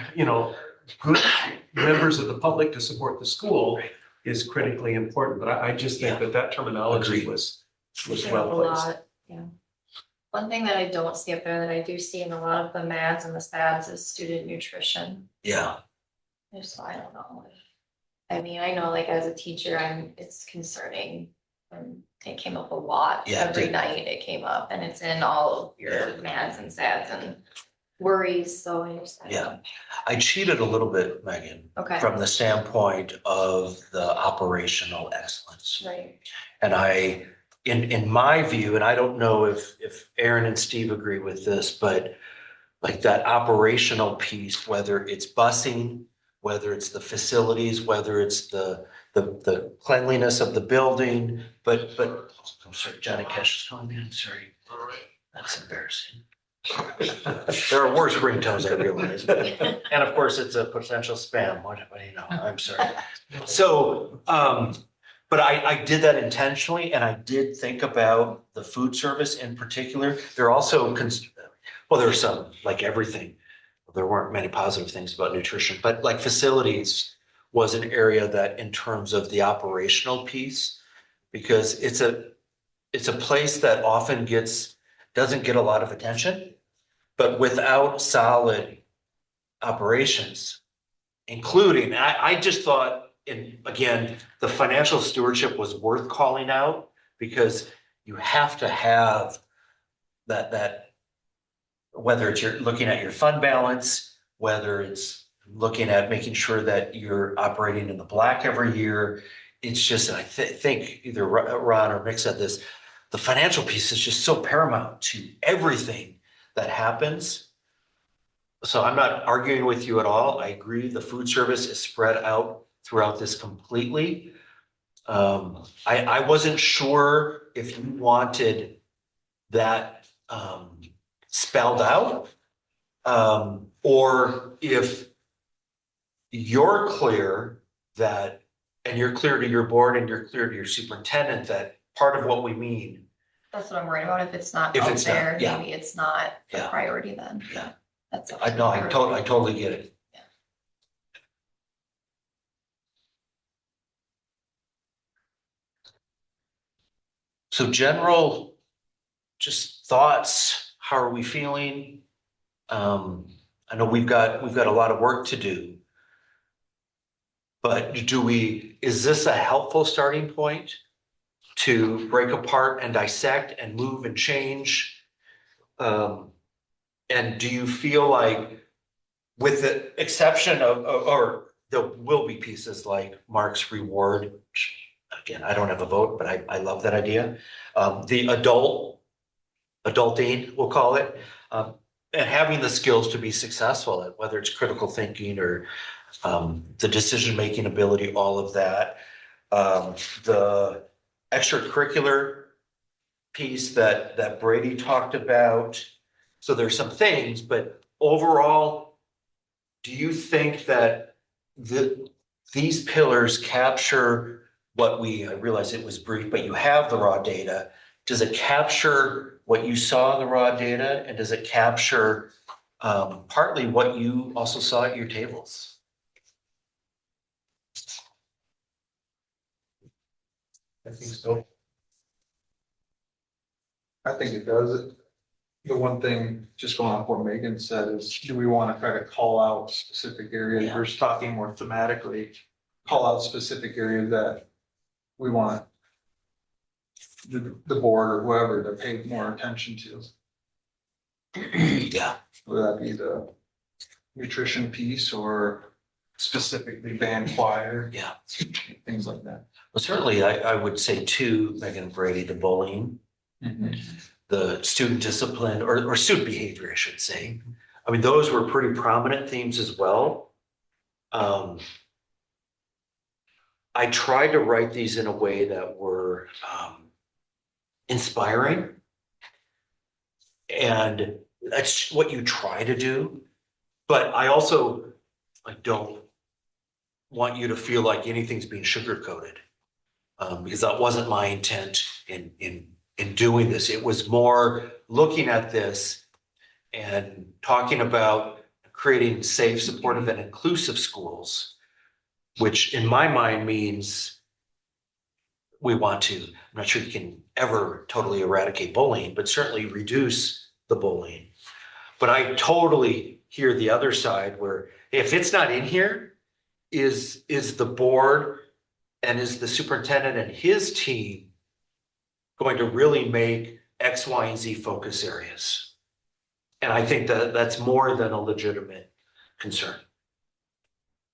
members of the public to support the school Right. is critically important. But I just think that terminology Agreed. was A well placed. lot, yeah. One thing that I don't see up there that I do see in a lot of the MADs and the SADs is student nutrition. Yeah. I don't know. I mean, I know like as a teacher, it's concerning. It came up a lot. Yeah, it Every did. night it came up and it's in all of your MADs and SADs and worries, so I just. I don't know. I cheated a little bit, Megan, Okay, from the standpoint of the operational excellence. right, And in my view, and I don't know if Aaron and Steve agree with this, but like that operational piece, whether it's busing, whether it's the facilities, whether it's the cleanliness of the building, but I'm sorry, Johnny Cash is calling me, I'm sorry. That's embarrassing. There are worse ringtones, I realize, and of course, it's a potential spam, what do you know, I'm sorry. So, but I did that intentionally, and I did think about the food service in particular. There are also, well, there are some, like everything. There weren't many positive things about nutrition, but like facilities was an area that in terms of the operational piece, because it's a place that often doesn't get a lot of attention, but without solid operations, including, I just thought, again, the financial stewardship was worth calling out because you have to have that, whether it's you're looking at your fund balance, whether it's looking at making sure that you're operating in the black every year. It's just, I think either Ron or Mick said this, the financial piece is just so paramount to everything that happens. So I'm not arguing with you at all. I agree the food service is spread out throughout this completely. I wasn't sure if you wanted that spelled out, or if you're clear that, and you're clear to your board and you're clear to your superintendent that part of what we mean. that's what I'm worried about, if it's not If out it's not, there, yeah. maybe it's not a Yeah. priority then. Yeah. That's. I know, I totally get it. So general, just thoughts, how are we feeling? I know we've got a lot of work to do. But is this a helpful starting point to break apart and dissect and move and change? And do you feel like, with the exception or there will be pieces like Mark's reward, which, again, I don't have a vote, but I love that idea. The adulting, we'll call it, and having the skills to be successful at whether it's critical thinking or the decision-making ability, all of that. The extracurricular piece that Brady talked about. So there's some things, but overall, do you think that these pillars capture what I realize it was brief, but you have the raw data. Does it capture what you saw in the raw data? And does it capture partly what you also saw at your tables? I think so. I think it does. The one thing, just going off what Megan said, is do we want to try to call out specific areas versus talking more thematically? Call out specific areas that we want the board or whoever to pay more attention to. Yeah. Whether that be the nutrition piece or specifically band choir. Yeah. Things like that. Well, certainly I would say too, Megan and Brady, the bullying, the student discipline or student behavior, I should say. I mean, those were pretty prominent themes as well. I tried to write these in a way that were inspiring. And that's what you try to do. But I also don't want you to feel like anything's being sugarcoated. Because that wasn't my intent in doing this. It was more looking at this and talking about creating safe, supportive, and inclusive schools, which in my mind means we want to, I'm not sure you can ever totally eradicate bullying, but certainly reduce the bullying. But I totally hear the other side where if it's not in here, is the board and is the superintendent and his team going to really make X, Y, and Z focus areas? And I think that that's more than a legitimate concern.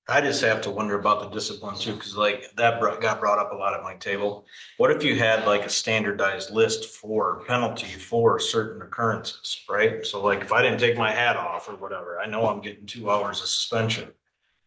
I just have to wonder about the discipline too, because like that got brought up a lot at my table. What if you had like a standardized list for penalty for certain occurrences, right? So like if I didn't take my hat off or whatever, I know I'm getting 2 hours of suspension.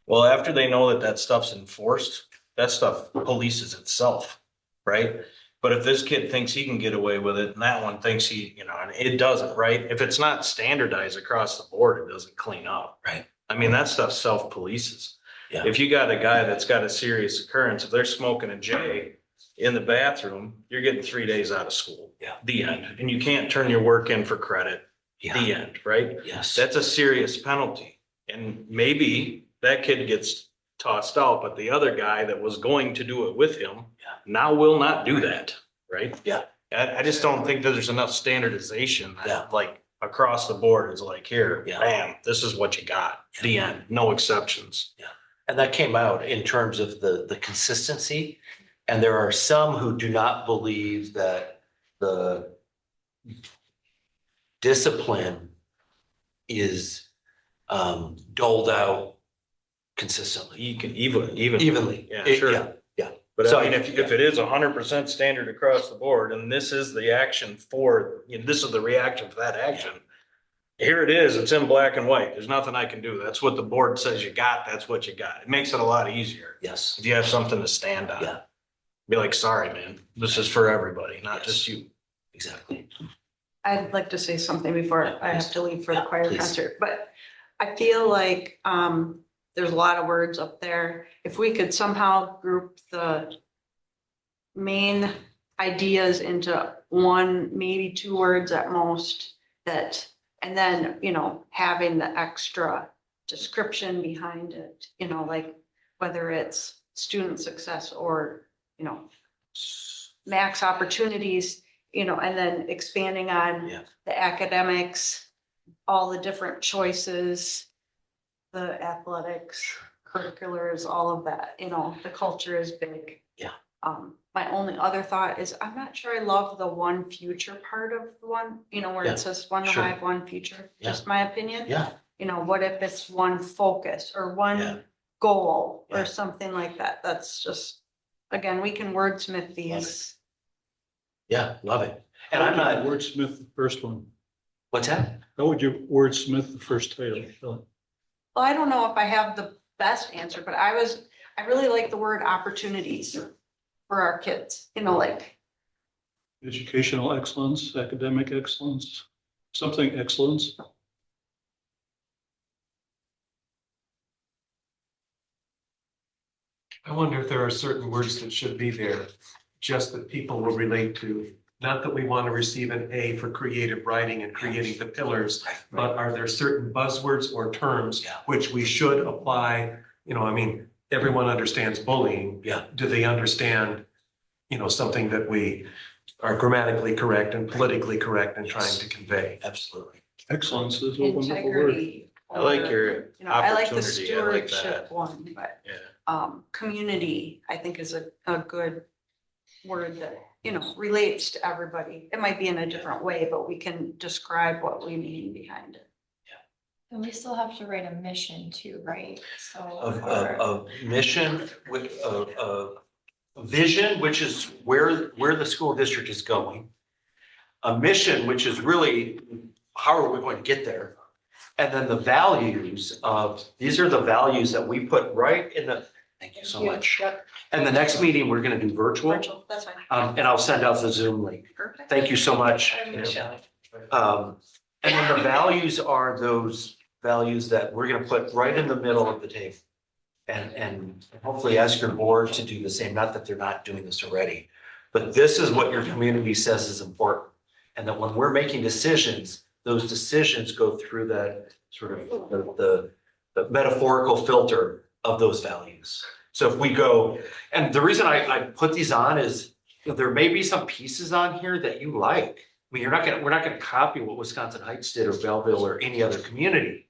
Well, after they know that that stuff's enforced, that stuff polices itself, right? But if this kid thinks he can get away with it and that one thinks he, and it doesn't, right? If it's not standardized across the board, it doesn't clean up. Right. I mean, that stuff self-polices. Yeah. If you got a guy that's got a serious occurrence, if they're smoking a J in the bathroom, you're getting 3 days out of school. Yeah. The end. And you can't turn your work in for credit. Yeah. The end, right? Yes. That's a serious penalty. And maybe that kid gets tossed out, but the other guy that was going to do it with him now will not do that, right? Yeah. I just don't think that there's enough standardization that Yeah. like across the board is like, here, Yeah. bam, this is what you got. The end. No exceptions. Yeah. And that came out in terms of the consistency. And there are some who do not believe that the discipline is doled out consistently. You can evenly. Yeah, sure. Yeah. But So I mean, if it is 100% standard across the board, and this is the action for, this is the reaction for that action. Here it is, it's in black and white. There's nothing I can do. That's what the board says you got. That's what you got. It makes it a lot easier. Yes. If you have something to stand on. Yeah. Be like, sorry, man, this is for everybody, not just you. Exactly. I'd like to say something before I have to leave for the choir Please. concert, but I feel like there's a lot of words up there. If we could somehow group the main ideas into 1, maybe 2 words at most, and then, having the extra description behind it, like whether it's student success or, max opportunities, and then expanding on the academics, all the different choices, the athletics, curriculars, all of that, the culture is big. Yeah. My only other thought is, I'm not sure I love the one future part of the one, where Yeah, it says one sure. Hive, one future, Yeah. just my opinion. Yeah. What if it's one focus or Yeah. one goal Yeah. or something like that? That's just, again, we can wordsmith these. Yeah. Love it. And How I'm would you not, wordsmith the first one? what's that? How would you wordsmith the first title? Well, I don't know if I have the best answer, but I really like the word opportunities for our kids, like. Educational excellence, academic excellence, something excellence. I wonder if there are certain words that should be there, just that people will relate to. Not that we want to receive an A for creative writing and creating the pillars, but are there certain buzzwords or terms Yeah. which we should apply? Everyone understands bullying. Yeah. Do they understand, something that we are grammatically correct and politically correct and trying to convey? Absolutely. Excellence is a wonderful word. Integrity. I like your I like the opportunity. I like stewardship that. one, but Yeah. community, I think is a good word that, relates to everybody. It might be in a different way, but we can describe what we mean behind it. And we still have to write a mission too, right? So. Of mission with a vision, which is where the school district is going. A mission, which is really, how are we going to get there? And then the values these are the values that we put right in the, thank you so much. Yep. And the next meeting, we're gonna do virtual, That's fine. and I'll send out the Zoom link. Perfect. Thank you so much. And then the values are those values that we're gonna put right in the middle of the table. And hopefully ask your board to do the same, not that they're not doing this already. But this is what your community says is important. And that when we're making decisions, those decisions go through that sort of the metaphorical filter of those values. So if we go, and the reason I put these on is there may be some pieces on here that you like. I mean, we're not gonna copy what Wisconsin Heights did or Belleville or any other community,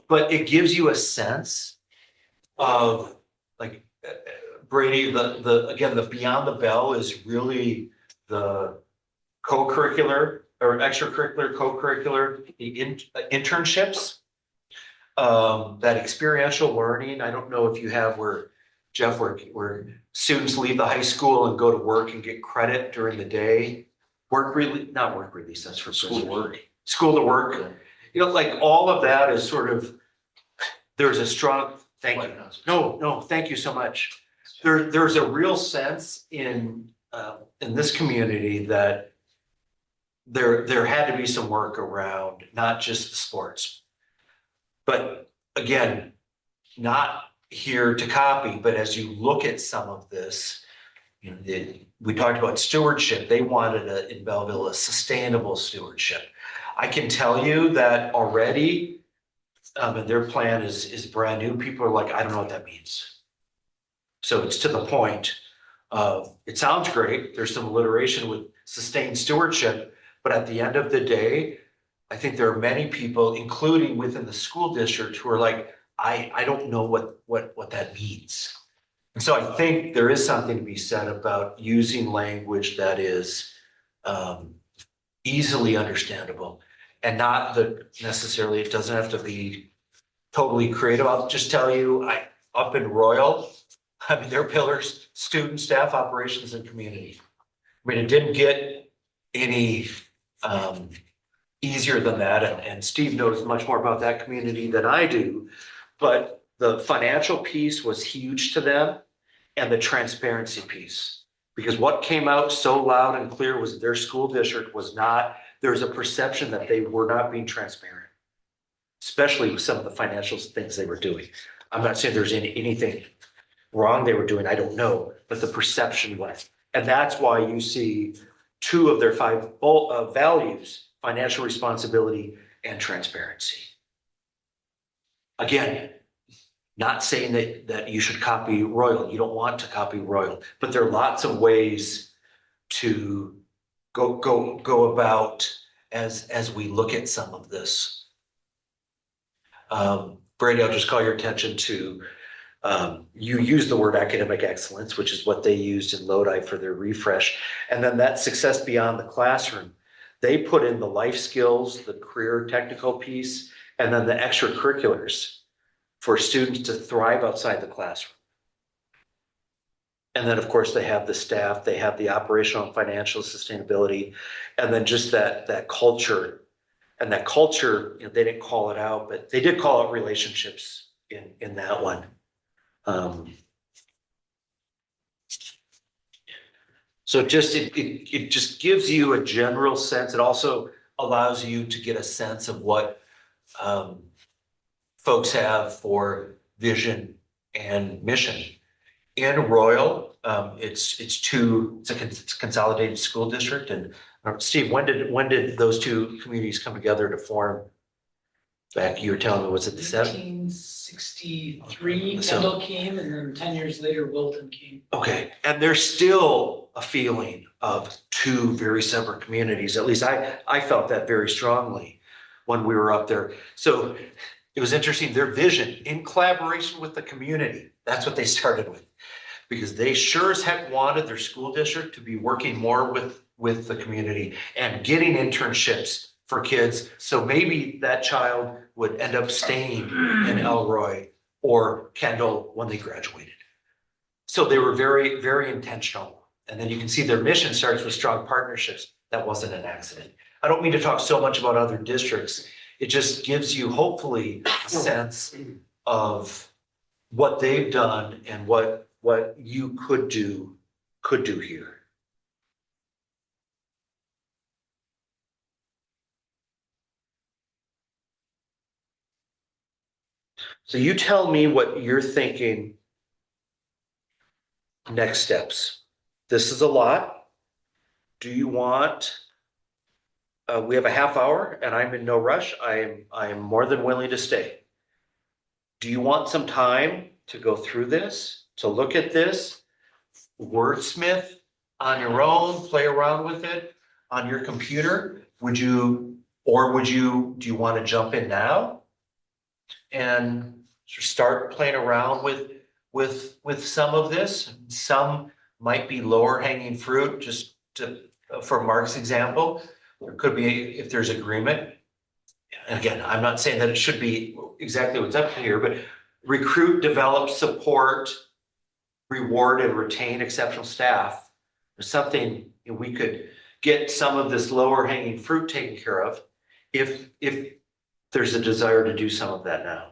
but it gives you a sense of like Brady, again, the Beyond the Bell is really the co-curricular or extracurricular, co-curricular, the internships, that experiential learning. I don't know if you have where Jeff, where students leave the high school and go to work and get credit during the day. Not work release, that's for school to work. School to work. Like all of that is sort of, there's a strong, thank you. No, thank you so much. There's a real sense in this community that there had to be some work around not just the sports. But again, not here to copy, but as you look at some of this, we talked about stewardship. They wanted in Belleville a sustainable stewardship. I can tell you that already, and their plan is brand new. People are like, I don't know what that means. So it's to the point of, it sounds great. There's some alliteration with sustained stewardship, but at the end of the day, I think there are many people, including within the school district, who are like, I don't know what that means. And so I think there is something to be said about using language that is easily understandable and not necessarily, it doesn't have to be totally creative. I'll just tell you, up in Royal, I mean, their pillars, student, staff, operations, and community. I mean, it didn't get any easier than that. And Steve knows much more about that community than I do. But the financial piece was huge to them, and the transparency piece. Because what came out so loud and clear was their school district was not, there's a perception that they were not being transparent, especially with some of the financial things they were doing. I'm not saying there's anything wrong they were doing, I don't know, but the perception was. And that's why you see 2 of their 5 values, financial responsibility and transparency. Again, not saying that you should copy Royal. You don't want to copy Royal, but there are lots of ways to go about as we look at some of this. Brady, I'll just call your attention to, you use the word academic excellence, which is what they used in Lodi for their refresh. And then that success beyond the classroom, they put in the life skills, the career technical piece, and then the extracurriculars for students to thrive outside the classroom. And then, of course, they have the staff, they have the operational and financial sustainability, and then just that culture. And that culture, they didn't call it out, but they did call out relationships in that one. So it just gives you a general sense. It also allows you to get a sense of what folks have for vision and mission. In Royal, it's a consolidated school district. And Steve, when did those 2 communities come together to form? Back, you were telling me, was it the 1963, Kendall came, and then 10 years later, Wilton came. Okay, and there's still a feeling of 2 very separate communities. At least I felt that very strongly when we were up there. So it was interesting, their vision in collaboration with the community. That's what they started with. because they sure as heck wanted their school district to be working more with the community and getting internships for kids. So maybe that child would end up staying in Elroy or Kendall when they graduated. So they were very, very intentional. And then you can see their mission starts with strong partnerships. That wasn't an accident. I don't mean to talk so much about other districts. It just gives you hopefully a sense of what they've done and what you could do here. So you tell me what you're thinking. Next steps. This is a lot. Do you want, we have a half hour and I'm in no rush. I am more than willing to stay. Do you want some time to go through this, to look at this, wordsmith on your own, play around with it on your computer? Do you want to jump in now and start playing around with some of this? Some might be lower hanging fruit, just for Mark's example. There could be, if there's agreement. And again, I'm not saying that it should be exactly what's up here, but recruit, develop, support, reward, and retain exceptional staff. There's something we could get some of this lower hanging fruit taken care of if there's a desire to do some of that now.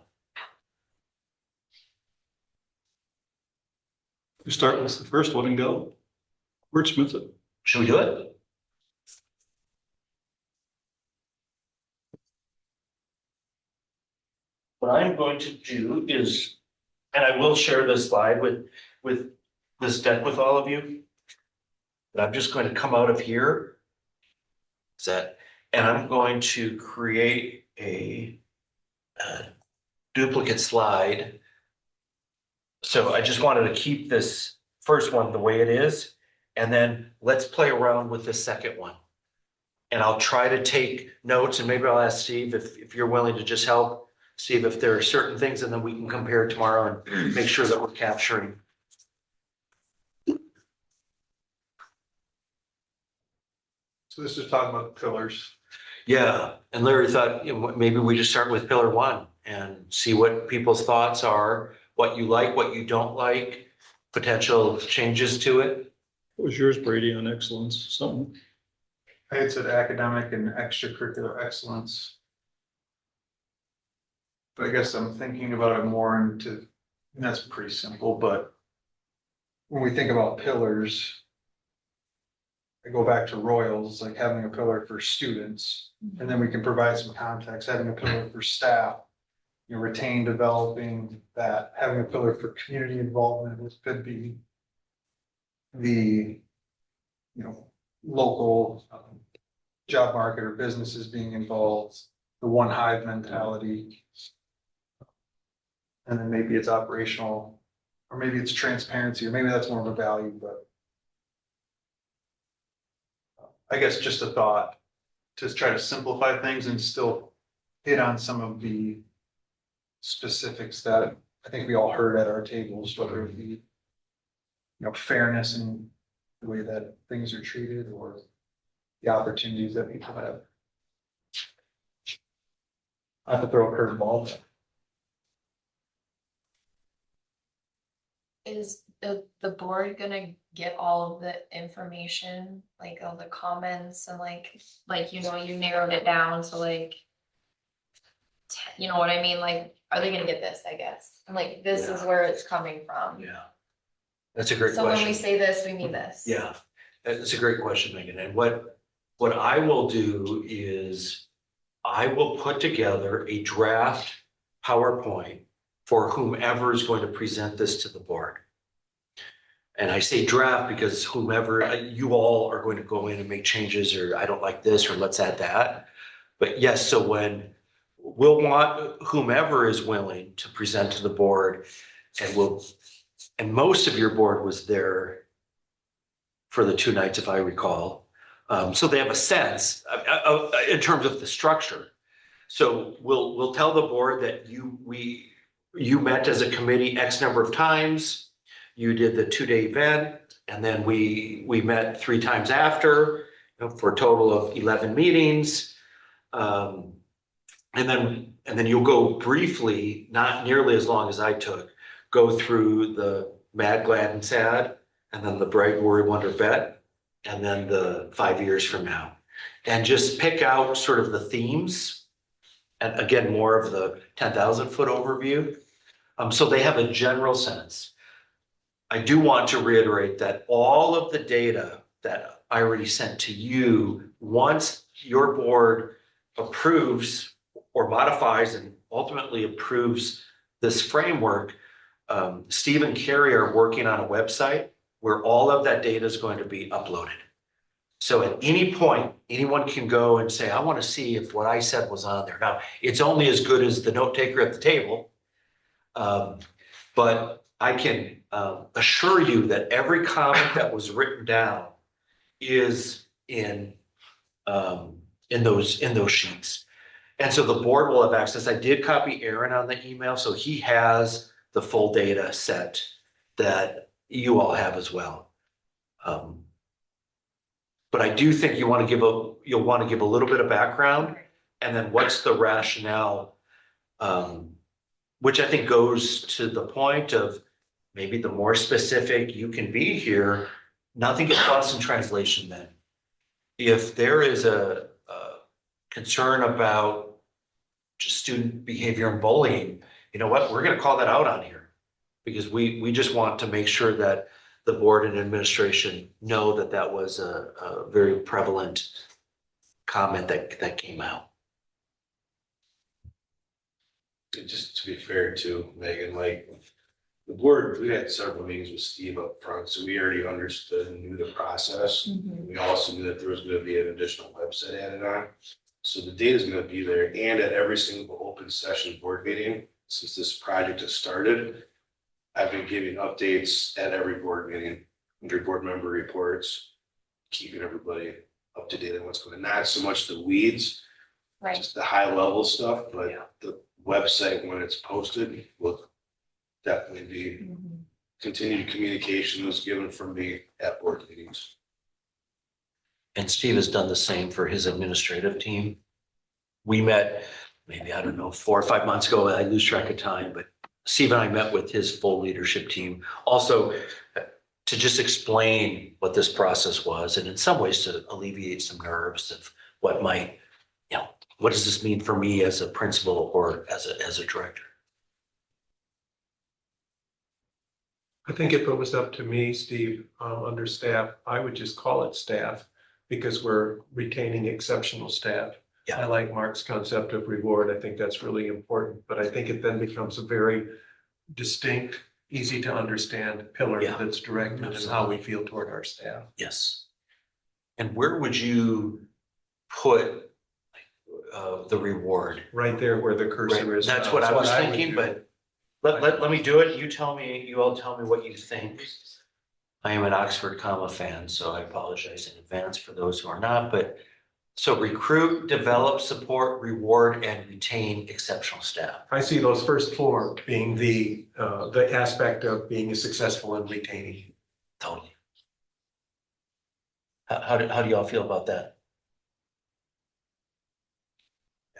We start with the first one and go. Wordsmith it. Should we do it? What I'm going to do is, and I will share this slide with this deck with all of you. But I'm just going to come out of here. And I'm going to create a duplicate slide. So I just wanted to keep this first one the way it is. And then let's play around with the second one. And I'll try to take notes, and maybe I'll ask Steve if you're willing to just help Steve if there are certain things, and then we can compare tomorrow and make sure that we're capturing. So this is talking about the pillars. Yeah, and Larry thought, maybe we just start with pillar one and see what people's thoughts are, what you like, what you don't like, potential changes to it. What was yours, Brady, on excellence? Something? I had said academic and extracurricular excellence. But I guess I'm thinking about it more and that's pretty simple, but when we think about pillars, I go back to Royals, like having a pillar for students, and then we can provide some context, having a pillar for staff, retain, developing that, having a pillar for community involvement, which could be the, local job market or businesses being involved, the one Hive mentality. And then maybe it's operational, or maybe it's transparency, or maybe that's more of a value, but I guess just a thought to try to simplify things and still hit on some of the specifics that I think we all heard at our tables, whether it be, fairness in the way that things are treated or the opportunities that people have. I have to throw a curveball. Is the board gonna get all of the information, like all the comments and you narrowed it down to you know what I mean? Like, are they gonna get this, I guess? And this is where it's coming from. Yeah. That's a great So question. when we say this, we mean this. Yeah, that's a great question, Megan. And what I will do is I will put together a draft PowerPoint for whomever is going to present this to the board. And I say draft because whomever, you all are going to go in and make changes, or I don't like this, or let's add that. But yes, so when we'll want whomever is willing to present to the board, and most of your board was there for the 2 nights, if I recall. So they have a sense in terms of the structure. So we'll tell the board that you met as a committee X number of times. you did the 2-day event, and then we met 3 times after, for a total of 11 meetings. And then you'll go briefly, not nearly as long as I took, go through the Mad, Glad, and Sad, and then the Bright, Worry, Wonder, Bet, and then the 5 years from now. And just pick out sort of the themes, and again, more of the 10,000 foot overview. So they have a general sense. I do want to reiterate that all of the data that I already sent to you, once your board approves or modifies and ultimately approves this framework, Steve and Carrie are working on a website where all of that data is going to be uploaded. So at any point, anyone can go and say, I want to see if what I said was on there. Now, it's only as good as the note taker at the table. But I can assure you that every comment that was written down is in those sheets. And so the board will have access. I did copy Aaron on the email, so he has the full data set that you all have as well. But I do think you'll want to give a little bit of background, and then what's the rationale, which I think goes to the point of maybe the more specific you can be here, nothing gets lost in translation then. If there is a concern about just student behavior and bullying, you know what, we're going to call that out on here, because we just want to make sure that the board and administration know that that was a very prevalent comment that came out. Just to be fair to Megan, like the board, we had several meetings with Steve up front, so we already understood and knew the process. We also knew that there was going to be an additional website added on. So the data is going to be there, and at every single open session board meeting, since this project has started, I've been giving updates at every board meeting, under board member reports, keeping everybody up to date on what's going on. Not so much the weeds, Right. just the high level stuff, but the website when it's posted will definitely be continued communication was given from me at board meetings. And Steve has done the same for his administrative team. We met maybe, I don't know, 4 or 5 months ago. I lose track of time, but Steve and I met with his full leadership team. Also, to just explain what this process was, and in some ways to alleviate some nerves of what might, what does this mean for me as a principal or as a director? I think if it was up to me, Steve, under staff, I would just call it staff because we're retaining exceptional staff. Yeah. I like Mark's concept of reward. I think that's really important, but I think it then becomes a very distinct, easy to understand pillar that's directed in how we feel toward our staff. Yes. And where would you put the reward? Right there where the cursor is. That's what I was would thinking, do. but let me do it. You all tell me what you think. I am an Oxford comma fan, so I apologize in advance for those who are not, but so recruit, develop, support, reward, and retain exceptional staff. I see those first 4 being the aspect of being successful in retaining. Totally. How do y'all feel about that?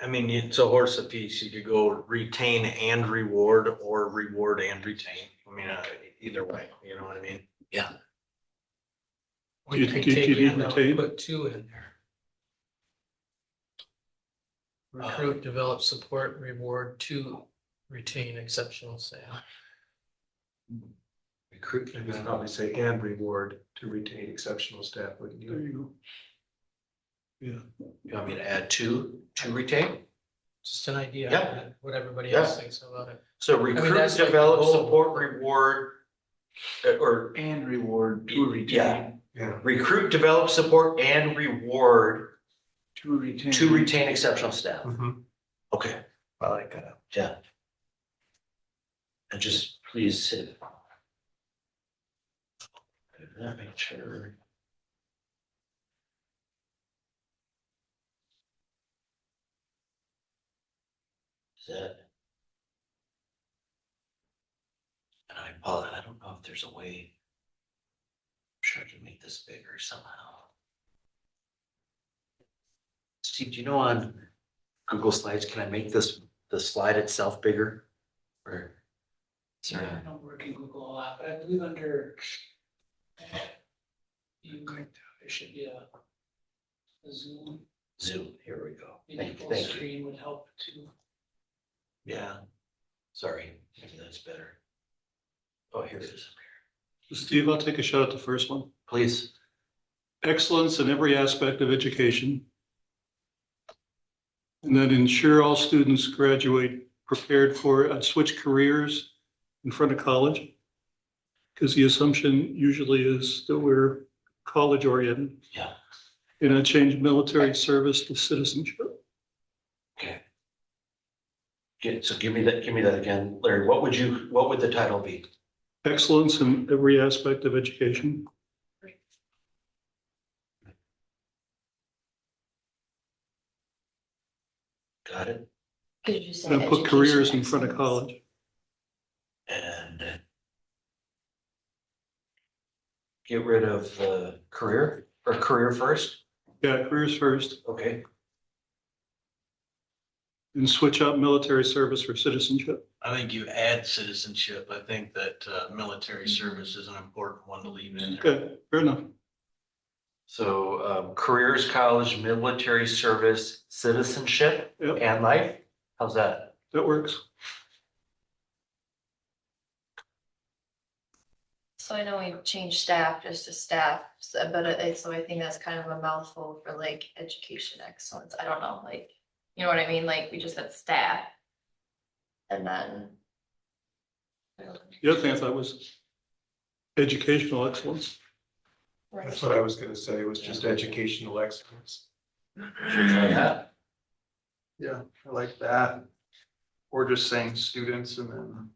I mean, it's a horse apiece. You could go retain and reward or reward and retain. I mean, either way, you know what I mean? Yeah. Or Do you you think could you take could and retain? put 2 in there. Recruit, develop, support, reward, to retain exceptional staff. Recruit. I would probably say and reward to retain exceptional staff, wouldn't There you? you go. Yeah. You want me to add to retain? Just an idea, Yeah. what everybody Yeah. else thinks about it. So recruit, that's like the develop, goal. support, reward, or And reward to yeah. retain, Yeah. Recruit, develop, support, and reward to retain. to retain exceptional staff. Mhm. Okay. I like that. Yeah. And just please hit. Make sure. Is that? And I apologize, I don't know if there's a way. Try to make this bigger somehow. Steve, do you know on Google Slides, can I make the slide itself bigger? Or is there Yeah, I a- don't work in Google a lot, but I believe under there should be a Zoom. Zoom, here we go. Maybe Thank you, full thank you. screen would help too. Yeah, sorry, maybe that's better. Oh, here it is. Steve, I'll take a shot at the first one. Please. Excellence in every aspect of education. And then ensure all students graduate prepared for, switch careers in front of college. Because the assumption usually is that we're college oriented. Yeah. And I change military service to citizenship. Okay. So give me that again, Larry. What would the title be? Excellence in every aspect of education. Got it? Could you say And I put education careers in front of excellence? college. And get rid of career or career first? Yeah, careers first. Okay. And switch out military service for citizenship. I think you add citizenship. I think that military service is an important one to leave in there. Okay, fair enough. So careers, college, military service, citizenship, Yep, and life. How's that? that works. So I know we've changed staff just to staff, but so I think that's kind of a mouthful for like education excellence. I don't know, like, you know what I mean? Like, we just said staff. And then. The other thing I thought was educational excellence. That's what I was gonna say, was just educational excellence. Should we try that? Yeah, I like that. Or just saying students and then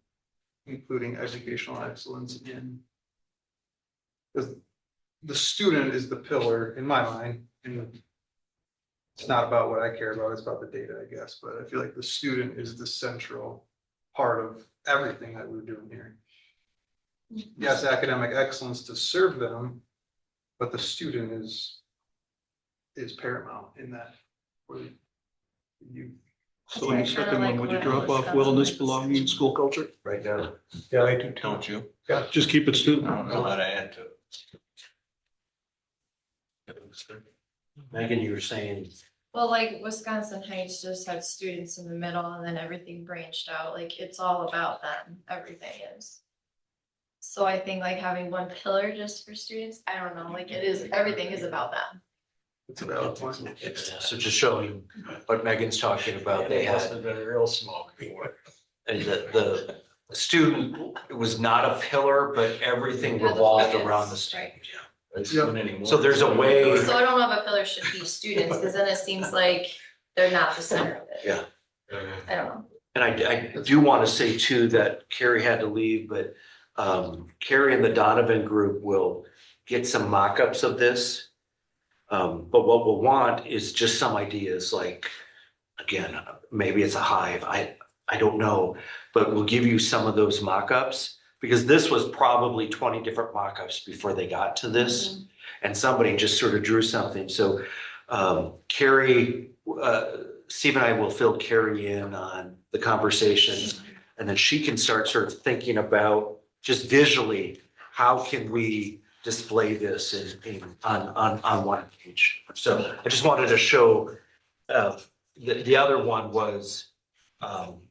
including educational excellence again. Because the student is the pillar in my mind, and it's not about what I care about, it's about the data, I guess, but I feel like the student is the central part of everything that we're doing here. Yes, academic excellence to serve them, but the student is paramount in that. For you. So in the Kinda second like one, would you what drop off Wisconsin wellness, is. belonging, and school culture? Right down. Yeah, I do too. Don't you? Just keep it student. I don't know how to add to it. Megan, you were saying, Well, like Wisconsin Heights just had students in the middle and then everything branched out, like it's all about them, everything is. So I think like having one pillar just for students, I don't know, like it is, everything is about them. It's about one. so just showing what Megan's talking about, they Must had, have been real small before. and the student was not a pillar, but everything revolved around the student. Right. It's Yeah. not anymore. So there's a way. So I don't know if a pillar should be students, because then it seems like they're not the center of it. Yeah. I don't know. And I do want to say too that Carrie had to leave, but Carrie and the Donovan group will get some mock-ups of this. But what we'll want is just some ideas, like, again, maybe it's a hive, I don't know, but we'll give you some of those mock-ups. Because this was probably 20 different mock-ups before they got to this. And somebody just sort of drew something. So Carrie, Steve and I will fill Carrie in on the conversation. And then she can start sort of thinking about just visually, how can we display this on one page? So I just wanted to show, the other one was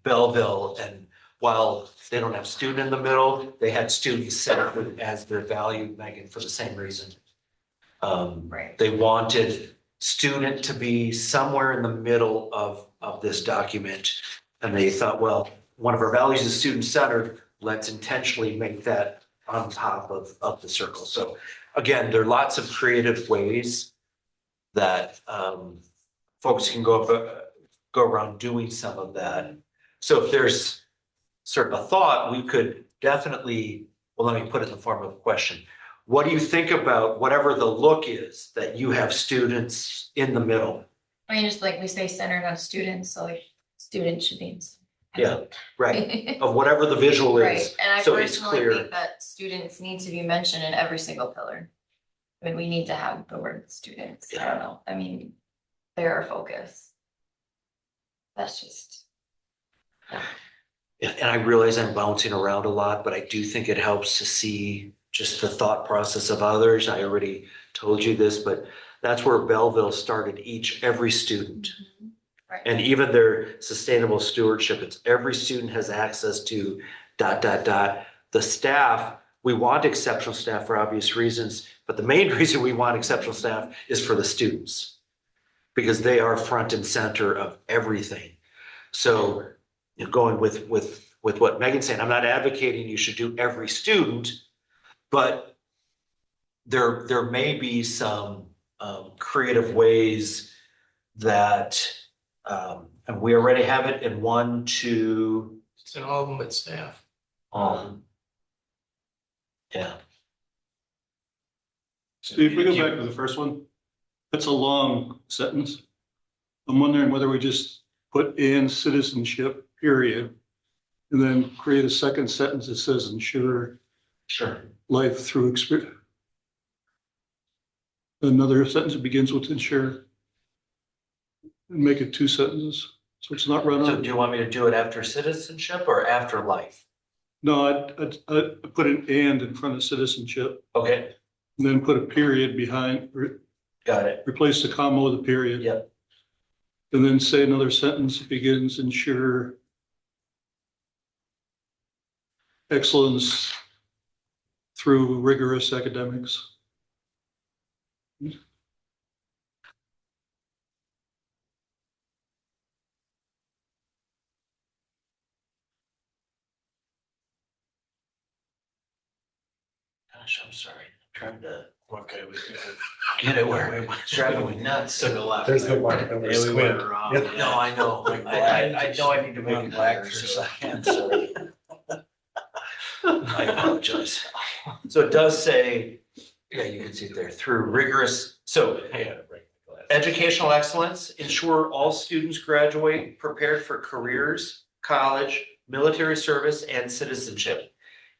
Belleville, and while they don't have student in the middle, they had students centered as their value, Megan, for the same reason. Right. They wanted student to be somewhere in the middle of this document. And they thought, well, one of our values is student centered, let's intentionally make that on top of the circle. So again, there are lots of creative ways that folks can go around doing some of that. So if there's sort of a thought, we could definitely, well, let me put it in the form of a question. What do you think about whatever the look is that you have students in the middle? I mean, just like we say centered on students, so like students should be. Yeah, right, of whatever the visual Right, is, and I so it's personally clear. think that students need to be mentioned in every single pillar. I mean, we need to have the word students, I don't know, I mean, they're our focus. That's just. And I realize I'm bouncing around a lot, but I do think it helps to see just the thought process of others. I already told you this, but that's where Belleville started every student. Right. And even their sustainable stewardship, it's every student has access to ... The staff, we want exceptional staff for obvious reasons, but the main reason we want exceptional staff is for the students. Because they are front and center of everything. So, you know, going with what Megan's saying, I'm not advocating you should do every student, but there may be some creative ways that, and we already have it in 1, 2. It's in all of them but staff. Yeah. Steve, if we go back to the first one, that's a long sentence. I'm wondering whether we just put in citizenship, period, and then create a second sentence that says ensure Sure. life through experience. Another sentence that begins with ensure. And make it 2 sentences, so it's not run So on. do you want me to do it after citizenship or after life? No, I'd put an and in front of citizenship, Okay, and then put a period behind, got it. replace the comma with a period. Yep. And then say another sentence that begins ensure excellence through rigorous academics. Gosh, I'm sorry. I'm trying to Okay, we get it where it's driving me nuts. took a left. There's the one. Yeah, we went wrong. No, I know. I know I need to make it black for a second, sorry. I apologize. So it does say, yeah, you can see it there, through rigorous, so Yeah, break the glass. educational excellence, ensure all students graduate prepared for careers, college, military service, and citizenship.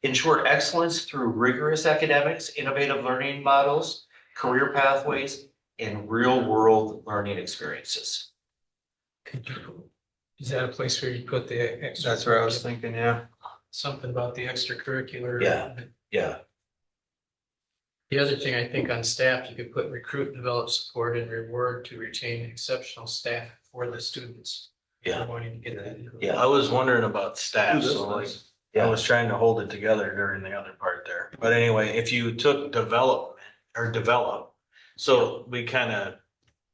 Ensure excellence through rigorous academics, innovative learning models, career pathways, and real-world learning experiences. Is that a place where you put the extra? That's where I was thinking, yeah. Something about the extracurricular. Yeah. Yeah, The other thing I think on staff, you could put recruit, develop, support, and reward to retain exceptional staff for the students. yeah, We're wanting to get that. yeah. I was wondering about staff, Ooh, that's so like, nice. I Yeah. was trying to hold it together during the other part there. But anyway, if you took development or develop, so we kind of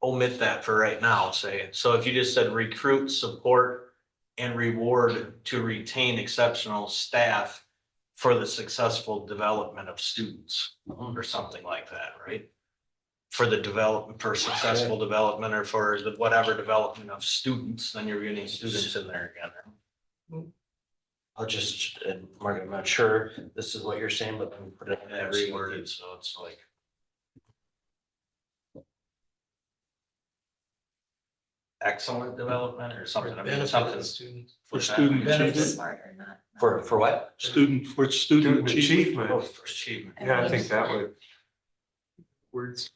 omit that for right now, say, so if you just said recruit, support, and reward to retain exceptional staff for the successful development of students or something like that, right? For the development, for successful development or for the whatever development of students, then you're getting students in there again. I'll just, and Mark, I'm not sure this is what you're saying, but let me put it in Yeah, every reworded, so it's like. Excellent development or something, I mean, Benefit something. the students. For student Benefit. achievement, Smarter, not. For what? student Student achievement. achievement. Oh, for achievement. Yeah, I think that would. Words.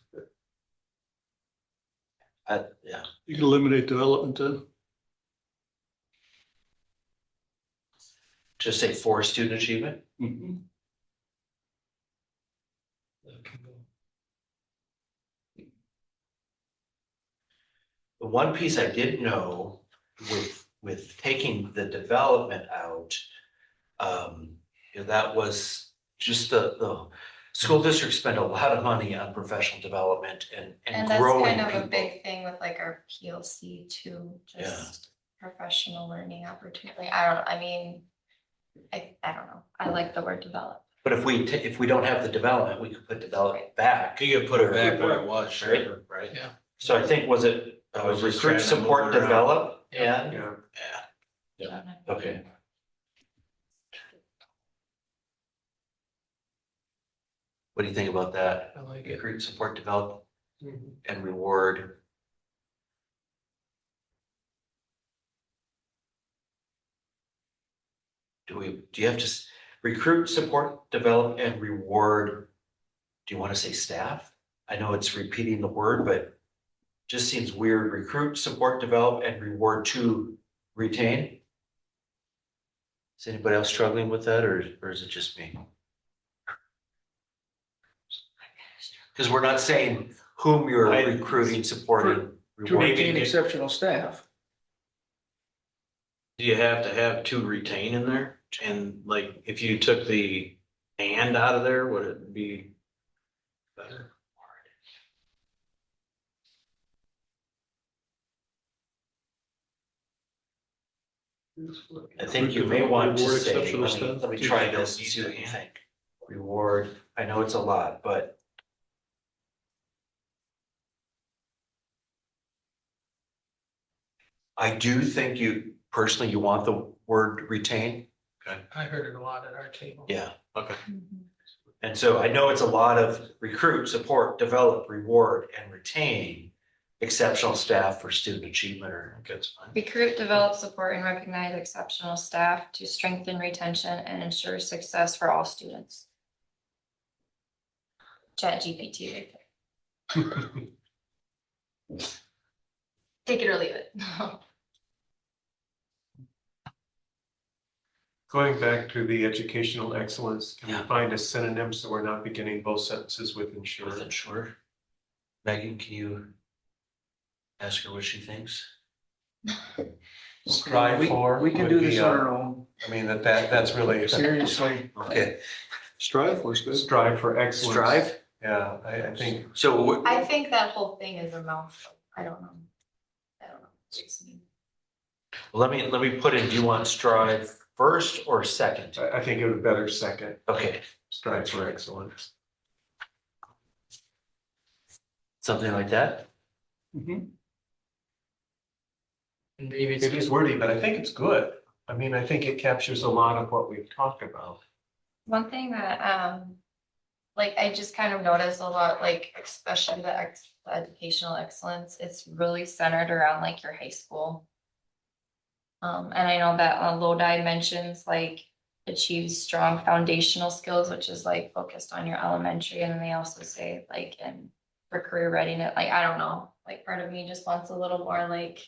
Yeah, You can eliminate development then. just say for student achievement. Mhm. The one piece I didn't know with taking the development out, you know, that was just the school districts spend a lot of money on professional development and And that's growing kind of a people. big thing with like our PLC too, just professional learning opportunity. I mean, I don't know. I like the word develop. But if we don't have the development, we could put development back. You could put it back where it was, sure, right? Yeah. So I think, was it I was just trying recruit, to support, move it around. develop, Yeah. and? Yeah. Okay. What do you think about that? I like it. Recruit, support, develop, Mhm. and reward. do you have to recruit, support, develop, and reward? Do you want to say staff? I know it's repeating the word, but just seems weird. Recruit, support, develop, and reward to retain. Is anybody else struggling with that, or is it just me? Because we're not saying whom you're recruiting, supporting, To rewarding. retain exceptional staff. Do you have to have to retain in there? And like, if you took the and out of there, would it be better? I think you may want to Reward say, exceptional staff. let me try this and see what you think. Reward, I know it's a lot, but. I do think you, personally, you want the word retain. I heard it a lot at our table. Yeah. Okay. And so I know it's a lot of recruit, support, develop, reward, and retain exceptional staff for student achievement, or That's fine. Recruit, develop, support, and recognize exceptional staff to strengthen retention and ensure success for all students. Chat GPT right there. Take it or leave it. Going back to the educational excellence, can we Yeah. find a synonym so we're not beginning both sentences with ensure? With ensure. Megan, can you ask her what she thinks? Strive for. We can would do be, this on our own, I mean, that's really. seriously. Okay, Strive was good. Strive for excellence. strive. Yeah, I think. So I think that whole thing is a mouthful. I don't know. It's just me. let me put in, do you want strive first or second? I think it would better second, Okay, strive for excellence. something like that? And maybe It is wordy, but I think it's good. I mean, I think it captures a lot of what we've talked about. One thing that, like, I just kind of noticed a lot, like, especially the educational excellence, it's really centered around like your high school. And I know that Lodi mentions like achieve strong foundational skills, which is like focused on your elementary, and then they also say like in for career readiness, like, I don't know, like part of me just wants a little more like,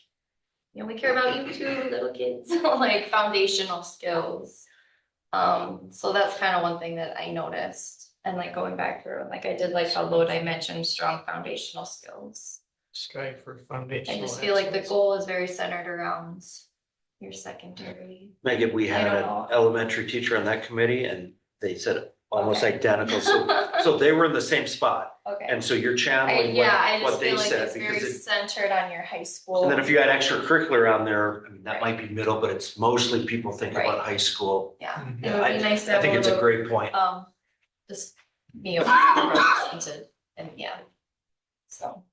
you know, we care about you too, little kids, like foundational skills. So that's kind of one thing that I noticed. And like going back through, like I did like how Lodi mentioned strong foundational skills. strive for foundational. I just feel like the excellence. goal is very centered around your secondary. Megan, we had I don't an know. elementary teacher on that committee and they said almost identical. So they were in the same spot. Okay. And so you're I channeling just what they feel like said it's very because it, centered on your high school. and then if you add extracurricular on there, I mean, that might be middle, but it's mostly people think about Right. high school. Yeah, it Yeah, would be nice to I have think a it's a little, great point. just be represented, and yeah. So,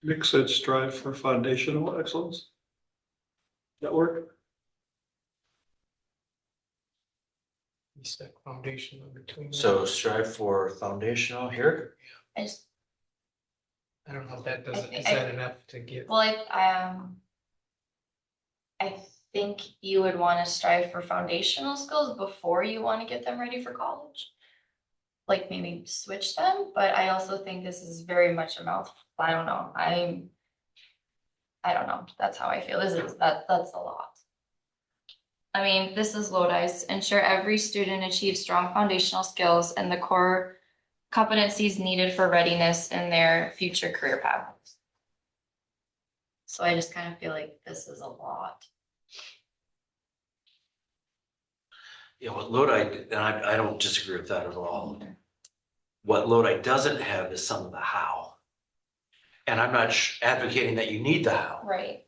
Nick said strive for foundational excellence. That work? You stuck foundation in between. them. So strive for foundational here. I just, I don't know if that doesn't, I- is that enough to get? well, I think you would wanna strive for foundational skills before you wanna get them ready for college. Like maybe switch them, but I also think this is very much a mouthful. I don't know, I don't know, that's how I feel, that's a lot. I mean, this is Lodi's, ensure every student achieves strong foundational skills and the core competencies needed for readiness in their future career paths. So I just kind of feel like this is a lot. Yeah, what Lodi, and I don't disagree with that at all. What Lodi doesn't have is some of the how. And I'm not advocating that you need the how. Right.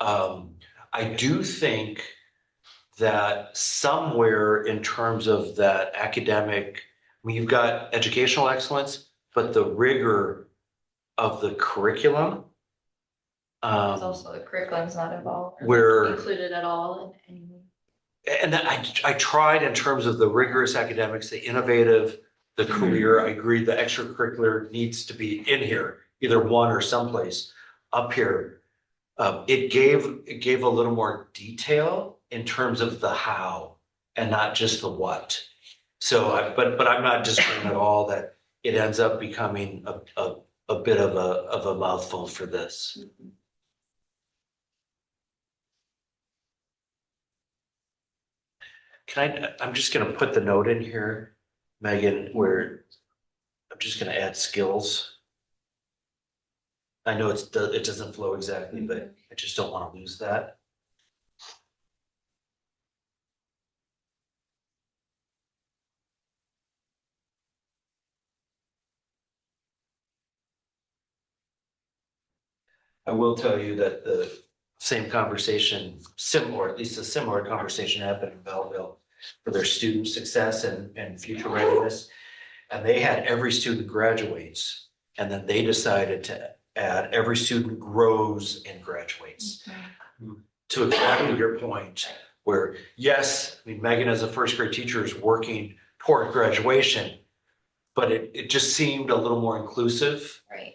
I do think that somewhere in terms of that academic, I mean, you've got educational excellence, but the rigor of the curriculum. There's also the curriculum's not involved. or Where- included at all in any. And then I tried in terms of the rigorous academics, the innovative, the career, I agree, the extracurricular needs to be in here, either one or someplace up here. It gave a little more detail in terms of the how. and not just the what. So, but I'm not disagreeing at all that it ends up becoming a bit of a mouthful for this. I'm just gonna put the note in here, Megan, where I'm just gonna add skills. I know it doesn't flow exactly, but I just don't want to lose that. I will tell you that the same conversation, similar, at least a similar conversation happened in Belleville for their student success and future readiness. And they had every student graduates, and then they decided to add every student grows and graduates. To exactly your point, where yes, I mean, Megan as a first grade teacher is working toward graduation, but it just seemed a little more inclusive. Right.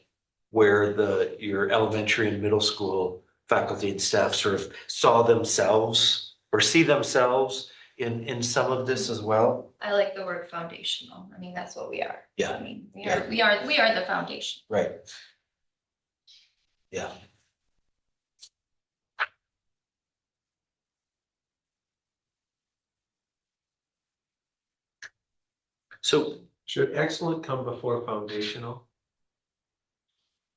Where your elementary and middle school faculty and staff sort of saw themselves or see themselves in some of this as well. I like the word foundational. I mean, that's what we are. Yeah. I mean, we are the foundation. Right. Yeah. So Should excellent come before foundational?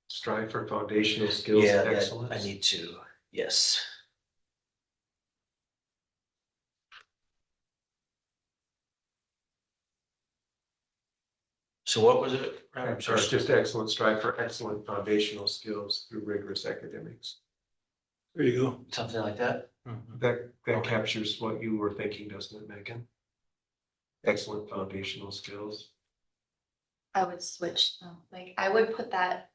Strive for foundational skills yeah, and I excellence? need to, yes. So what was it? I'm sorry. It's just excellent, strive for excellent foundational skills through rigorous academics. There you go. Something like that? That captures what you were thinking, doesn't it, Megan? Excellent foundational skills. I would switch them. Like, I would put that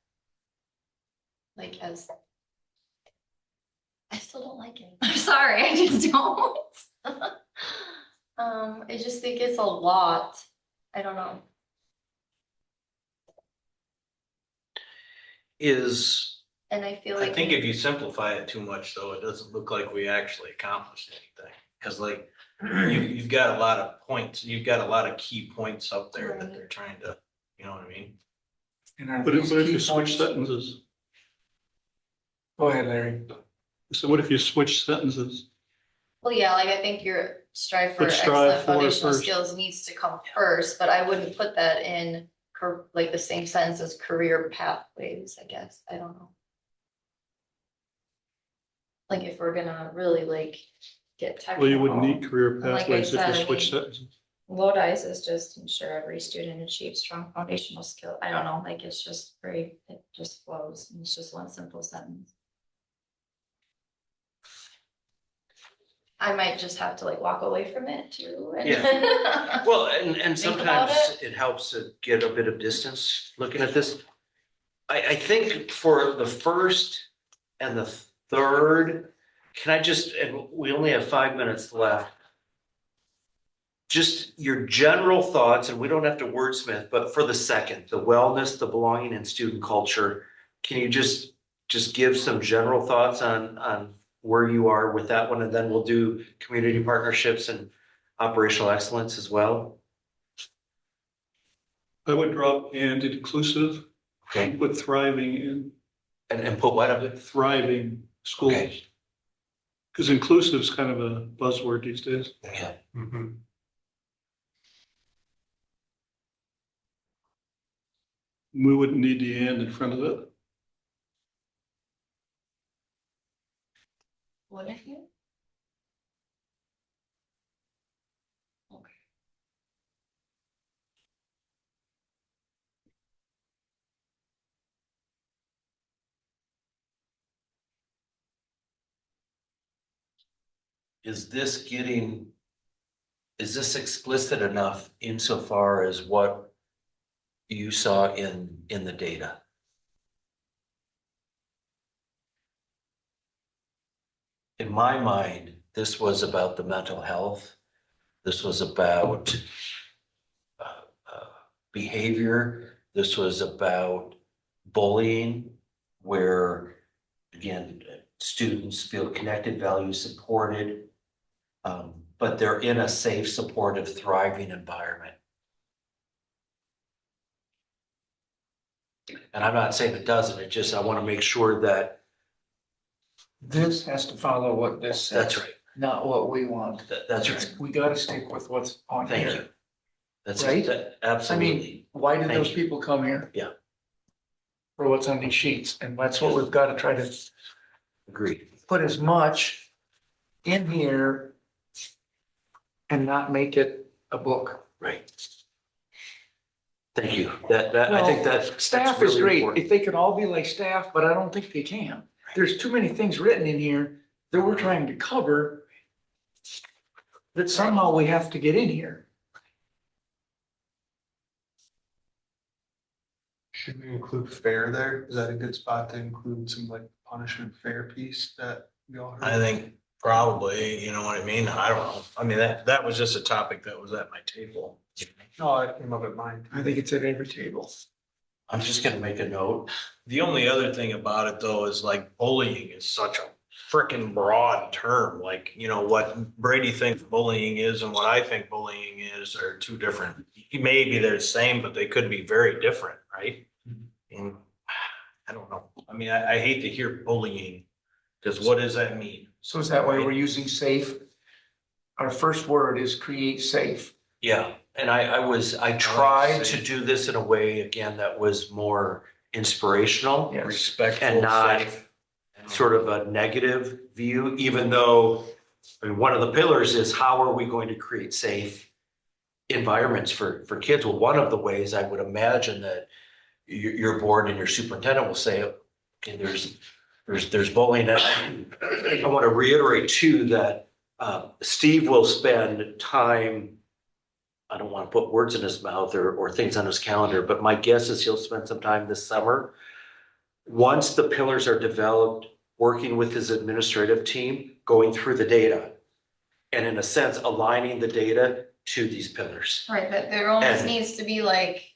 like as, I still don't like it. I'm sorry, I just don't. I just think it's a lot. I don't know. And I feel I like. think if you simplify it too much, though, it doesn't look like we actually accomplished anything. Cause like, you've got a lot of points, you've got a lot of key points up there that they're trying to, you know what I mean? But if you switch sentences, Go ahead, Larry. so what if you switch sentences? Well, yeah, like I think your strive for Put strive excellent for foundational first. skills needs to come first, but I wouldn't put that in like the same sentence as career pathways, I guess. I don't know. Like if we're gonna really like get technical. Well, you wouldn't need career And like I pathways if said, you I switch mean, sentences. Lodi's is just ensure every student achieves strong foundational skill. I don't know, like it's just very, it just flows. And it's just one simple sentence. I might just have to like walk away from it too. Yeah. Well, and Think about sometimes it helps to get a bit of distance looking at this. I think for the first and the third, can I just, and we only have 5 minutes left. Just your general thoughts, and we don't have to wordsmith, but for the second, the wellness, the belonging and student culture, can you just give some general thoughts on where you are with that one? And then we'll do community partnerships and operational excellence as well. I would drop and inclusive, Okay. put thriving in, And put what up? thriving schools. Okay. Because inclusive is kind of a buzzword these days. Yeah. Mhm. We wouldn't need the and in front of it. What if you? Okay. Is this explicit enough insofar as what you saw in the data? In my mind, this was about the mental health. This was about behavior. This was about bullying, where, again, students feel connected, valued, supported. but they're in a safe, supportive, thriving environment. And I'm not saying it doesn't, it just, I want to make sure that. This has to follow what this says. That's right. Not what we want. That's right. We gotta stick with what's on Thank here. you. That's Right? That, I absolutely. mean, why did Thank those you. people come here? Yeah. For what's on these sheets, and that's what we've gotta try to Agreed. put as much in here and not make it a book. Right. Thank you. I think that's Staff is really great, important. if they could all be like staff, but I don't think they can. There's too many things written in here that we're trying to cover that somehow we have to get in here. Should we include fair there? Is that a good spot to include some like punishment fair piece that we all heard? I think probably, you know what I mean? I don't know. I mean, that was just a topic that was at my table. No, it came up at mine. I think it's at every table. I'm just gonna make a note. The only other thing about it though is like bullying is such a freaking broad term. Like, you know, what Brady thinks bullying is and what I think bullying is are two different. Maybe they're the same, but they could be very different, right? And I don't know. I mean, I hate to hear bullying, because what does that mean? So is that why we're using safe? Our first word is create safe. Yeah, and I tried to do this in a way, again, that was more inspirational. Yes. Respectful, And not safe. sort of a negative view, even though, I mean, one of the pillars is how are we going to create safe environments for kids? Well, one of the ways I would imagine that your board and your superintendent will say, okay, there's bullying. And I want to reiterate too, that Steve will spend time, I don't want to put words in his mouth or things on his calendar, but my guess is he'll spend some time this summer. Once the pillars are developed, working with his administrative team, going through the data, and in a sense, aligning the data to these pillars. Right, but there almost And- needs to be like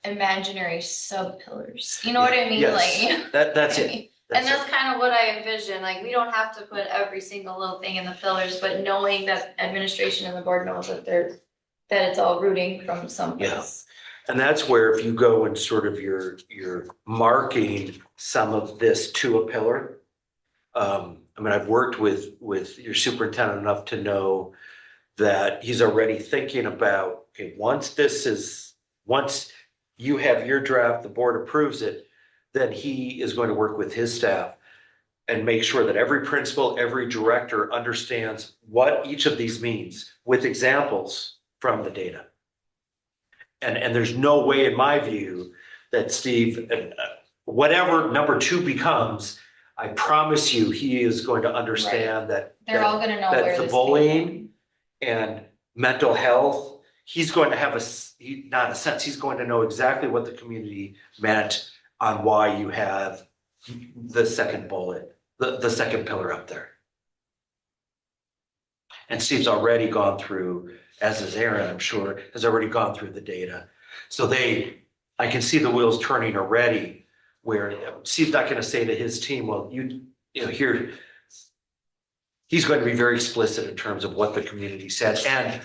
imaginary sub-pillars, you know what I mean? Yes, Like. that's I it. mean, That's And it. that's kind of what I envision, like, we don't have to put every single little thing in the pillars, but knowing that administration and the board knows that that it's all rooting from someplace. And that's where if you go and sort of you're marking some of this to a pillar. I mean, I've worked with your superintendent enough to know that he's already thinking about, okay, once you have your draft, the board approves it, then he is going to work with his staff and make sure that every principal, every director understands what each of these means with examples from the data. And there's no way, in my view, that Steve, whatever number 2 becomes, I promise you, he is going to understand that. They're all gonna know where That the this came bullying and mental health, he's going to have not a sense, he's going to know exactly what the community meant on why you have the second bullet, the second pillar up there. And Steve's already gone through, as is Aaron, I'm sure, has already gone through the data. So I can see the wheels turning already, where Steve's not gonna say to his team, well, you know, here, he's going to be very explicit in terms of what the community said, and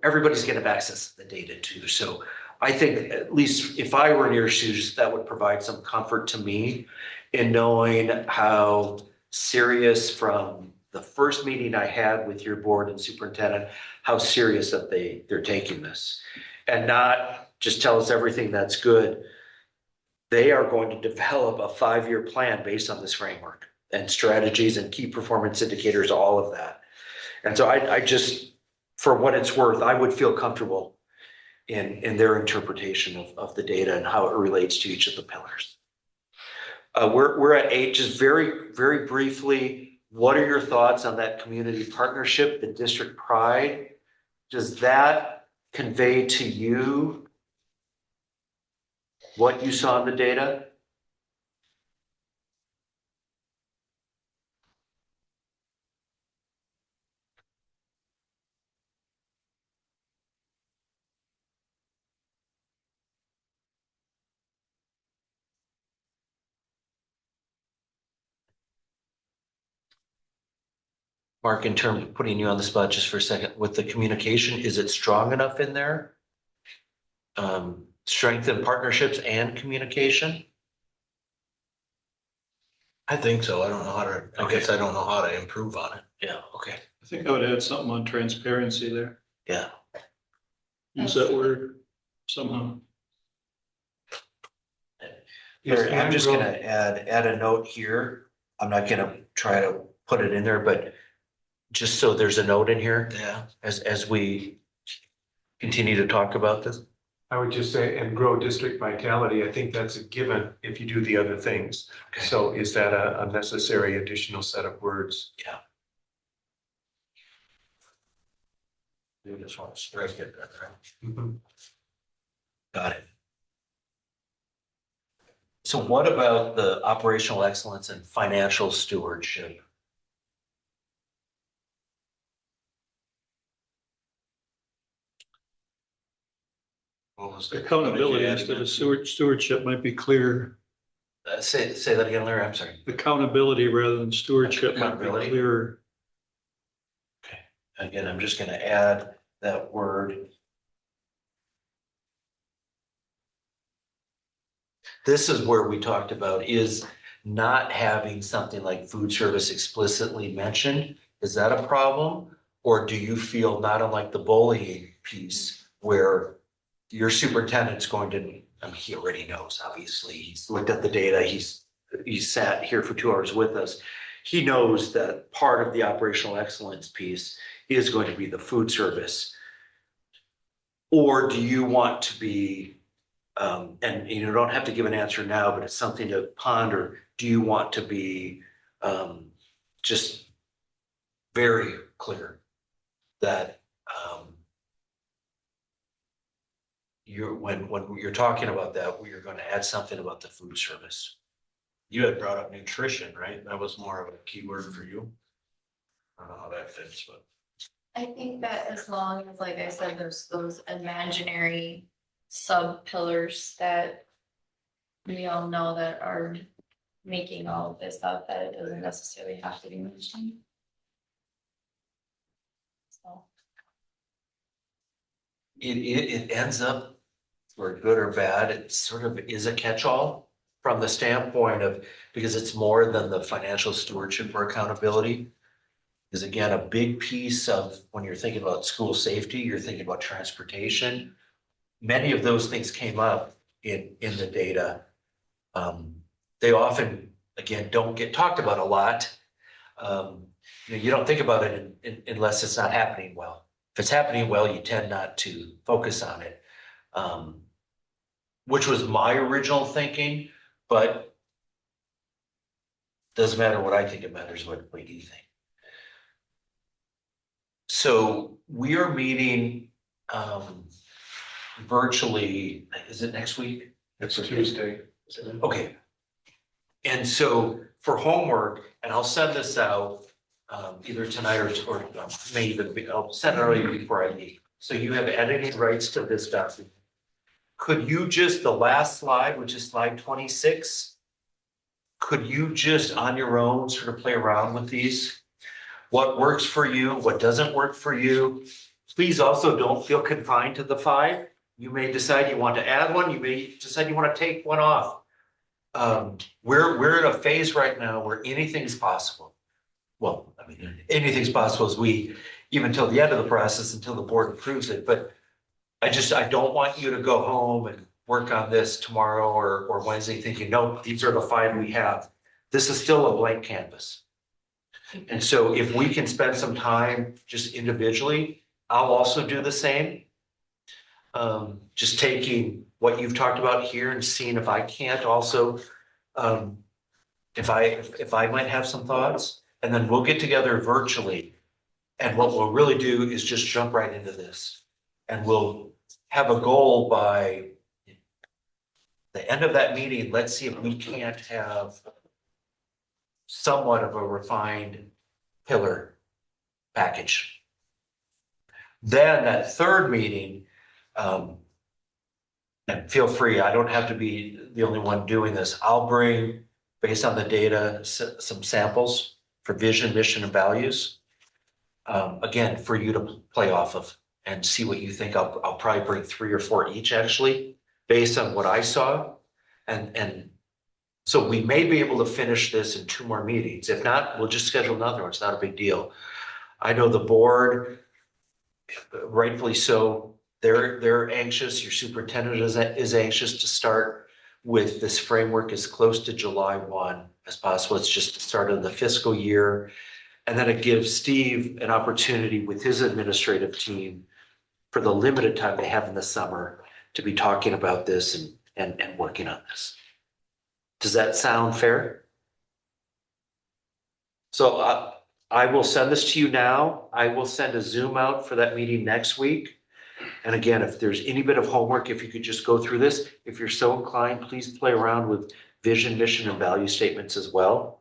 everybody's gonna have access to the data too. So I think, at least if I were in your shoes, that would provide some comfort to me in knowing how serious, from the first meeting I had with your board and superintendent, how serious that they're taking this. And not just tell us everything that's good. They are going to develop a 5-year plan based on this framework and strategies and key performance indicators, all of that. And so I just, for what it's worth, I would feel comfortable in their interpretation of the data and how it relates to each of the pillars. We're at 8, just very, very briefly, what are your thoughts on that community partnership, the district pride? Does that convey to you what you saw in the data? Mark, in terms of putting you on the spot just for a second, with the communication, is it strong enough in there? Strengthen partnerships and communication? I think so. I don't know how to, I guess I don't know how to improve on it. Yeah, okay, I think I would add something on transparency there. yeah. Use that word somehow. Here, I'm just gonna add a note here. I'm not gonna try to put it in there, but just so there's a note in here Yeah. as we continue to talk about this. I would just say, and grow district vitality. I think that's a given if you do the other things. Okay. So is that a necessary additional set of words? Yeah. You just want to strike it, right? Mhm. Got it. So what about the operational excellence and financial stewardship? What was the- Accountability what did instead you of add again? stewardship might be clear. Say that again, Larry, I'm sorry. Accountability rather than stewardship might be Accountability. clearer. Okay, again, I'm just gonna add that word. This is where we talked about is not having something like food service explicitly mentioned. Is that a problem? Or do you feel not unlike the bullying piece where your superintendent's going to, I mean, he already knows, obviously, he's looked at the data, he's sat here for 2 hours with us. He knows that part of the operational excellence piece is going to be the food service. Or do you want to be, and you don't have to give an answer now, but it's something to ponder. Do you want to be just very clear that when you're talking about that, you're going to add something about the food service? You had brought up nutrition, right? That was more of a keyword for you. I don't know how that fits, but. I think that as long as, like I said, there's those imaginary sub pillars that we all know that are making all of this up, that it doesn't necessarily have to be mentioned. So. It ends up, for good or bad, it sort of is a catch-all from the standpoint of, because it's more than the financial stewardship or accountability. Is again, a big piece of when you're thinking about school safety, you're thinking about transportation. Many of those things came up in the data. They often, again, don't get talked about a lot. You don't think about it unless it's not happening well. If it's happening well, you tend not to focus on it. Which was my original thinking, but doesn't matter what I think, it matters what you think. So we are meeting virtually, is it next week? It's Tuesday. Okay. And so for homework, and I'll send this out either tonight or may even be, I'll send it earlier before I leave. So you have editing rights to this document. Could you just, the last slide, which is slide 26, could you just on your own sort of play around with these? What works for you, what doesn't work for you? Please also don't feel confined to the 5. You may decide you want to add one, you may decide you want to take one off. We're in a phase right now where anything is possible. Well, I mean, anything's possible as we, even till the end of the process, until the board approves it, but I don't want you to go home and work on this tomorrow or Wednesday thinking, no, these are the 5 we have. This is still a blank canvas. And so if we can spend some time just individually, I'll also do the same. Just taking what you've talked about here and seeing if I can't also, if I might have some thoughts, and then we'll get together virtually. And what we'll really do is just jump right into this. And we'll have a goal by the end of that meeting. Let's see if we can't have somewhat of a refined pillar package. Then that third meeting, and feel free, I don't have to be the only one doing this. I'll bring, based on the data, some samples for vision, mission, and values. again, for you to play off of and see what you think. I'll probably bring 3 or 4 each actually, based on what I saw. And so we may be able to finish this in 2 more meetings. If not, we'll just schedule another one. It's not a big deal. I know the board, rightfully so, they're anxious. Your superintendent is anxious to start with this framework as close to July 1 as possible. It's just the start of the fiscal year. And then it gives Steve an opportunity with his administrative team for the limited time they have in the summer to be talking about this and working on this. Does that sound fair? So I will send this to you now. I will send a Zoom out for that meeting next week. And again, if there's any bit of homework, if you could just go through this, if you're so inclined, please play around with vision, mission, and value statements as well.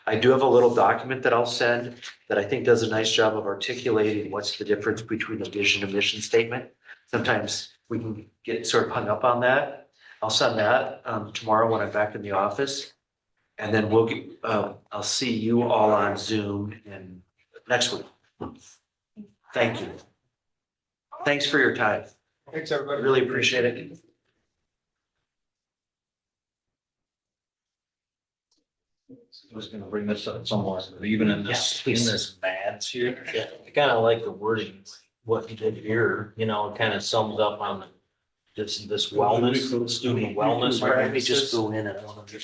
I do have a little document that I'll send that I think does a nice job of articulating what's the difference between a vision and mission statement. Sometimes we can get sort of hung up on that. I'll send that tomorrow when I'm back in the office. And then I'll see you all on Zoom next week. Thank you. Thanks for your time. Thanks, everybody. Really appreciate it. I was gonna bring this up somewhere, but even in Yes, this, please. in this mads here, Yeah. I kind of like the wording, what you did here, you know, it kind of sums up on this wellness, student wellness Let me just practices. go in and I want to make